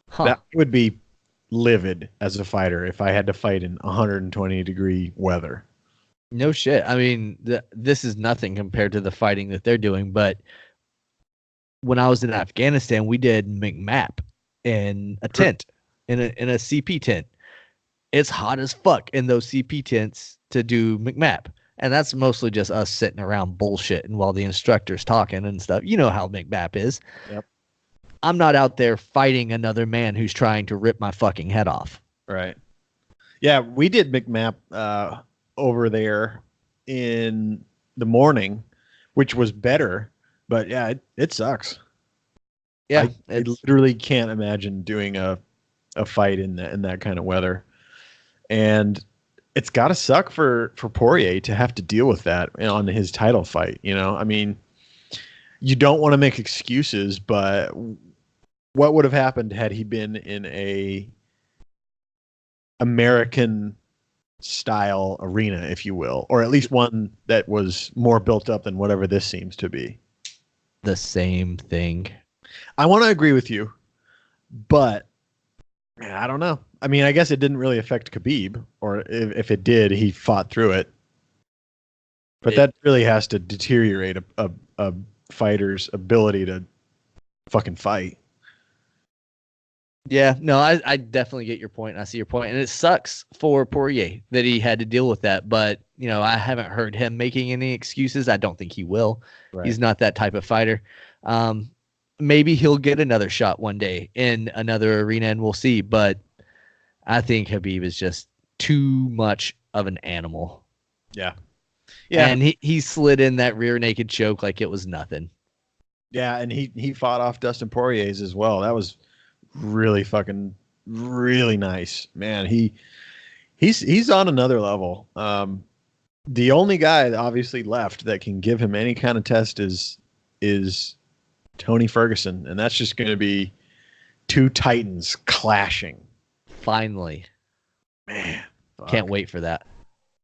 Huh. that would be livid as a fighter if I had to fight in 120 degree weather. No shit. I mean, this is nothing compared to the fighting that they're doing, but when I was in Afghanistan, we did McMap in a tent, in a CP tent. It's hot as fuck in those CP tents to do McMap. And that's mostly just us sitting around bullshitting while the instructor's talking and stuff. You know how McMap is. Yep. I'm not out there fighting another man who's trying to rip my fucking head off. Right. Yeah, we did McMap over there in the morning, which was better. But yeah, it sucks. Yeah, I literally can't imagine doing a fight in that kind of weather. And it's got to suck for Poirier to have to deal with that on his title fight. You know, I mean, you don't want to make excuses, but what would have happened had he been in a American style arena, if you will, or at least one that was more built up than whatever this seems to be? The same thing. I want to agree with you, but I don't know. I mean, I guess it didn't really affect Khabib, or if it did, he fought through it. But that really has to deteriorate a fighter's ability to fucking fight. Yeah, no, I definitely get your point. I see your point. And it sucks for Poirier that he had to deal with that. But, you know, I haven't heard him making any excuses. I don't think he will. Right. He's not that type of fighter. Maybe he'll get another shot one day in another arena, and we'll see. But I think Khabib is just too much of an animal. Yeah. Yeah. And he slid in that rear naked choke like it was nothing. Yeah, and he fought off Dustin Poirier's as well. That was really nice. Man, he's on another level. The only guy that obviously left that can give him any kind of test is Tony Ferguson, and that's just going to be two titans clashing. Finally. Man, can't wait for that.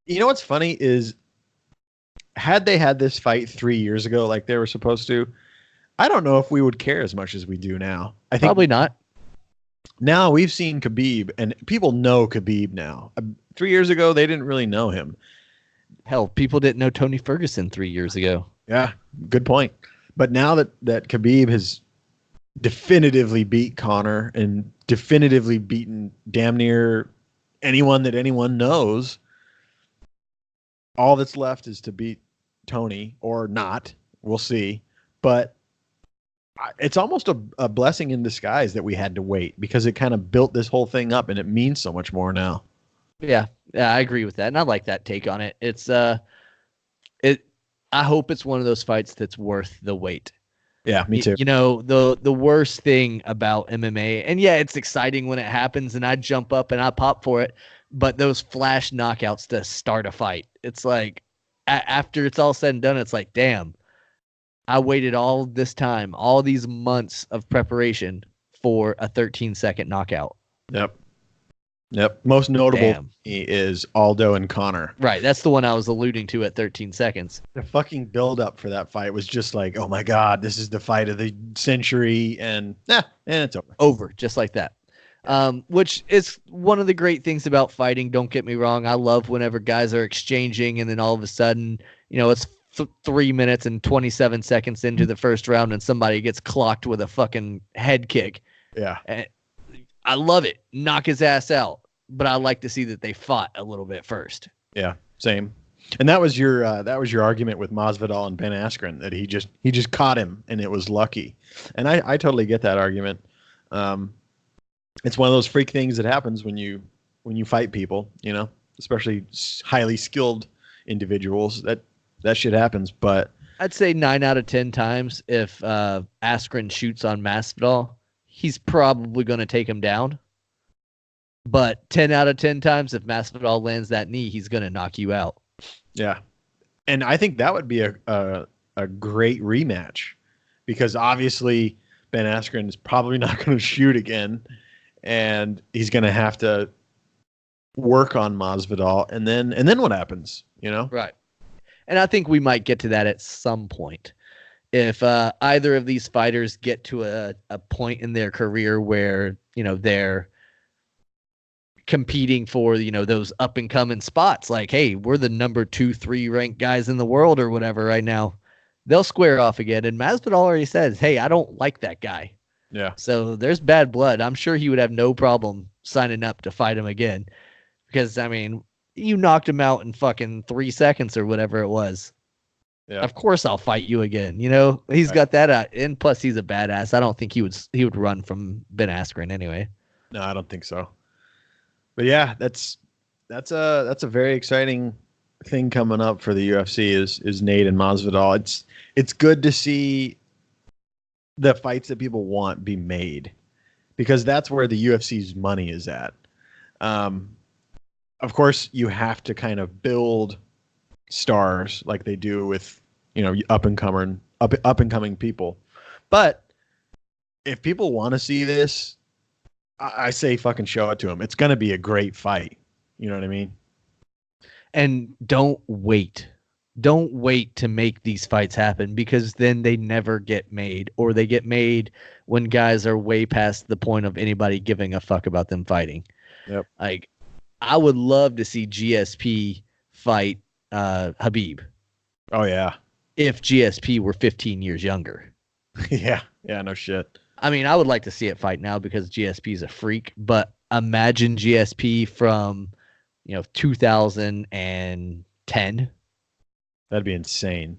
You know what's funny is, had they had this fight 3 years ago like they were supposed to, I don't know if we would care as much as we do now. I think probably not. Now we've seen Khabib, and people know Khabib now. 3 years ago, they didn't really know him. Hell, people didn't know Tony Ferguson 3 years ago. Yeah, good point. But now that Khabib has definitively beat Conor and definitively beaten damn near anyone that anyone knows, all that's left is to beat Tony or not. We'll see. But it's almost a blessing in disguise that we had to wait, because it kind of built this whole thing up and it means so much more now. Yeah, I agree with that. And I like that take on it. It's I hope it's one of those fights that's worth the wait. Yeah, me too. You know, the worst thing about MMA, and yeah, it's exciting when it happens and I jump up and I pop for it, but those flash knockouts to start a fight, it's like after it's all said and done, it's like, damn, I waited all this time, all these months of preparation for a 13-second knockout. Yep. Most notable is Aldo and Conor. Right. That's the one I was alluding to at 13 seconds. The fucking build up for that fight was just like, oh my God, this is the fight of the century. And it's over. Over, just like that. Which is one of the great things about fighting. Don't get me wrong. I love whenever guys are exchanging and then all of a sudden, you know, it's 3 minutes and 27 seconds into the first round and somebody gets clocked with a fucking head kick. Yeah. And I love it. Knock his ass out. But I like to see that they fought a little bit first. Yeah, same. And that was your argument with Masvidal and Ben Askren, that he just caught him and it was lucky. And I totally get that argument. It's one of those freak things that happens when you fight people, you know, especially highly skilled individuals. That shit happens. But I'd say 9 out of 10 times if Askren shoots on Masvidal, he's probably going to take him down. But 10 out of 10 times, if Masvidal lands that knee, he's going to knock you out. Yeah. And I think that would be a great rematch, because obviously Ben Askren is probably not going to shoot again, and he's going to have to work on Masvidal. And then what happens, you know? Right. And I think we might get to that at some point. If either of these fighters get to a point in their career where, you know, they're competing for, you know, those up and coming spots, like, hey, we're the number 2, 3 ranked guys in the world or whatever right now, they'll square off again. And Masvidal already says, hey, I don't like that guy. Yeah. So there's bad blood. I'm sure he would have no problem signing up to fight him again. Because, I mean, you knocked him out in fucking 3 seconds or whatever it was. Yeah. Of course I'll fight you again. You know, he's got that. And plus he's a badass. I don't think he would run from Ben Askren anyway. No, I don't think so. But yeah, that's a very exciting thing coming up for the UFC is Nate and Masvidal. It's good to see the fights that people want be made, because that's where the UFC's money is at. Of course, you have to kind of build stars like they do with, you know, up and coming people. But if people want to see this, I say fucking show it to them. It's going to be a great fight. You know what I mean? And don't wait. Don't wait to make these fights happen, because then they never get made, or they get made when guys are way past the point of anybody giving a fuck about them fighting. Yep. Like, I would love to see GSP fight Habib. Oh, yeah. If GSP were 15 years younger. Yeah. Yeah, no shit. I mean, I would like to see it fight now because GSP is a freak, but imagine GSP from, 2010. That'd be insane.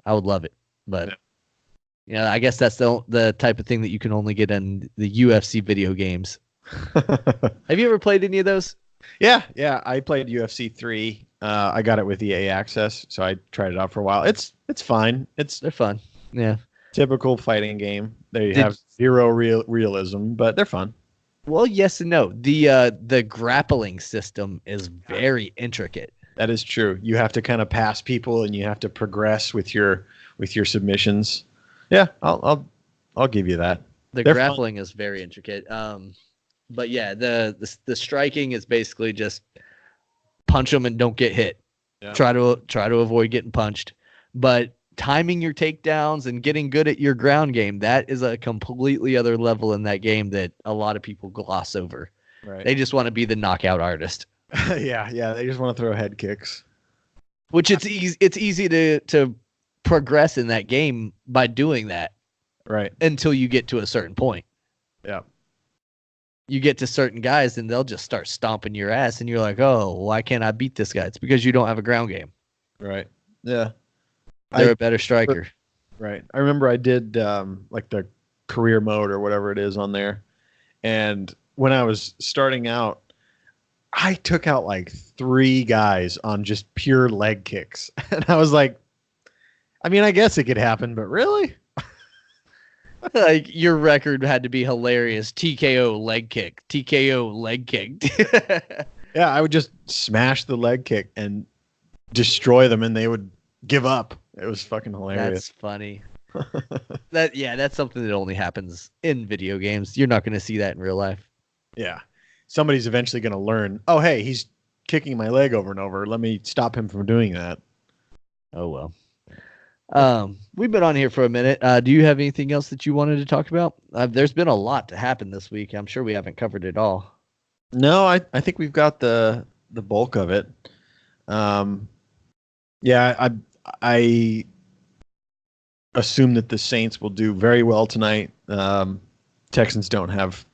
I would love it, but I guess that's the type of thing that you can only get in the UFC video games. Have you ever played any of those? Yeah. I played UFC 3. I got it with EA Access, so I tried it out for a while. It's fine. They're fun. Yeah. Typical fighting game. They have zero realism, but they're fun. Well, yes and no. The grappling system is very intricate. That is true. You have to kind of pass people, and you have to progress with your submissions. Yeah, I'll give you that. The grappling is very intricate. But yeah, the striking is basically just punch them and don't get hit. Yeah. Try to avoid getting punched. But timing your takedowns and getting good at your ground game, that is a completely other level in that game that a lot of people gloss over. Right. They just want to be the knockout artist. Yeah. They just want to throw head kicks. Which it's easy to progress in that game by doing that. Right. Until you get to a certain point. Yeah. You get to certain guys and they'll just start stomping your ass and you're like, oh, why can't I beat this guy? It's because you don't have a ground game. Right. Yeah. They're a better striker. Right. I remember I did like the career mode or whatever it is on there. And when I was starting out, I took out like 3 guys on just pure leg kicks. And I was like, I mean, I guess it could happen, but really? Like, your record had to be hilarious. TKO leg kick. TKO leg kick. Yeah, I would just smash the leg kick and destroy them, and they would give up. It was fucking hilarious. That's funny. That's something that only happens in video games. You're not going to see that in real life. Yeah. Somebody's eventually going to learn, oh, hey, he's kicking my leg over and over. Let me stop him from doing that. Oh, well. We've been on here for a minute. Do you have anything else that you wanted to talk about? There's been a lot to happen this week. I'm sure we haven't covered it all. No, I think we've got the bulk of it. Yeah, I assume that the Saints will do very well tonight. Texans don't have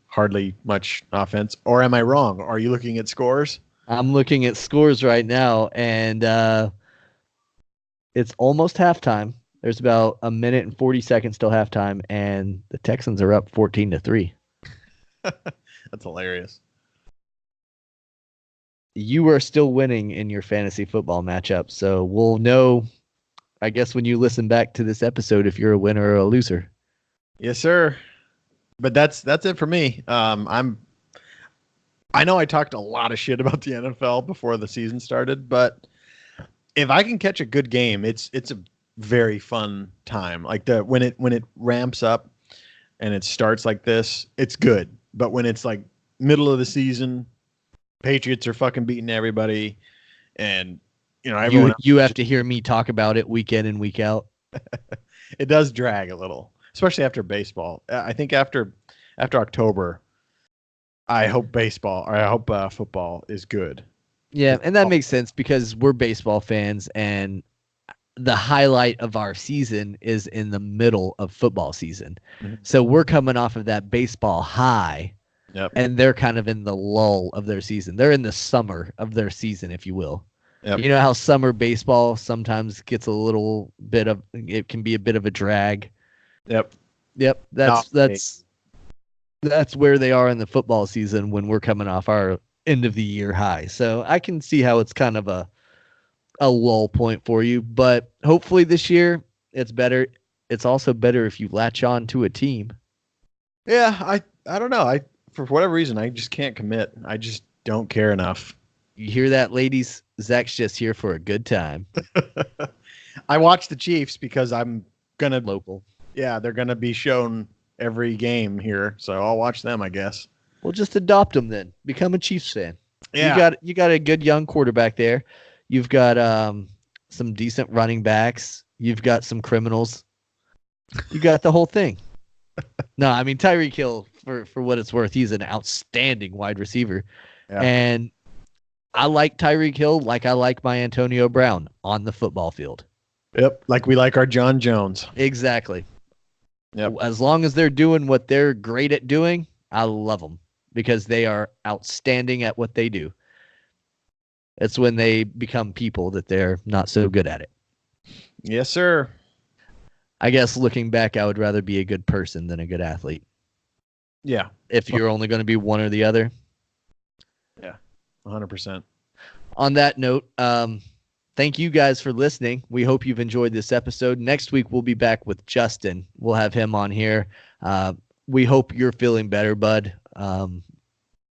hardly much offense. Or am I wrong? Are you looking at scores? I'm looking at scores right now, and it's almost halftime. There's about a minute and 40 seconds till halftime, and the Texans are up 14-3. That's hilarious. You are still winning in your fantasy football matchup, so we'll know, I guess, when you listen back to this episode if you're a winner or a loser. Yes, sir. But that's it for me. I know I talked a lot of shit about the NFL before the season started, but if I can catch a good game, it's a very fun time. Like when it ramps up and it starts like this, it's good. But when it's like middle of the season, Patriots are fucking beating everybody, and everyone you have to hear me talk about it week in and week out. It does drag a little, especially after baseball. I think after October, I hope football is good. Yeah, and that makes sense because we're baseball fans, and the highlight of our season is in the middle of football season. Mhm. So we're coming off of that baseball high, Yep. and they're kind of in the lull of their season. They're in the summer of their season, if you will. Yep. You know how summer baseball sometimes gets a little bit of, it can be a bit of a drag. Yep. Yep, that's where they are in the football season when we're coming off our end of the year high. So I can see how it's kind of a lull point for you, but hopefully this year it's better. It's also better if you latch on to a team. Yeah, I don't know. I for whatever reason I just can't commit. I just don't care enough. You hear that, ladies? Zach's just here for a good time. I watch the Chiefs because I'm gonna Local. Yeah, they're gonna be shown every game here, so I'll watch them, I guess. Well, just adopt them then. Become a Chiefs fan. Yeah. You got a good young quarterback there. You've got some decent running backs. You've got some criminals. You got the whole thing. No, I mean Tyreek Hill, for what it's worth, he's an outstanding wide receiver. Yeah. And I like Tyreek Hill like I like my Antonio Brown on the football field. Yep. Like we like our John Jones. Exactly. Yep. As long as they're doing what they're great at doing, I love them because they are outstanding at what they do. It's when they become people that they're not so good at it. Yes, sir. I guess looking back, I would rather be a good person than a good athlete. Yeah. If you're only going to be one or the other. Yeah. 100%. On that note, thank you guys for listening. We hope you've enjoyed this episode. Next week, we'll be back with Justin. We'll have him on here. We hope you're feeling better, bud.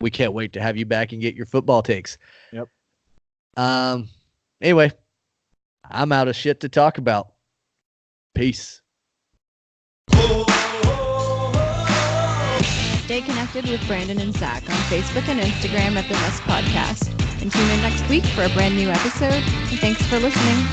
We can't wait to have you back and get your football takes. Yep. Anyway, I'm out of shit to talk about. Peace. Stay connected with Brandon and Zach on Facebook and Instagram at the Nest Podcast. And tune in next week for a brand new episode. And thanks for listening.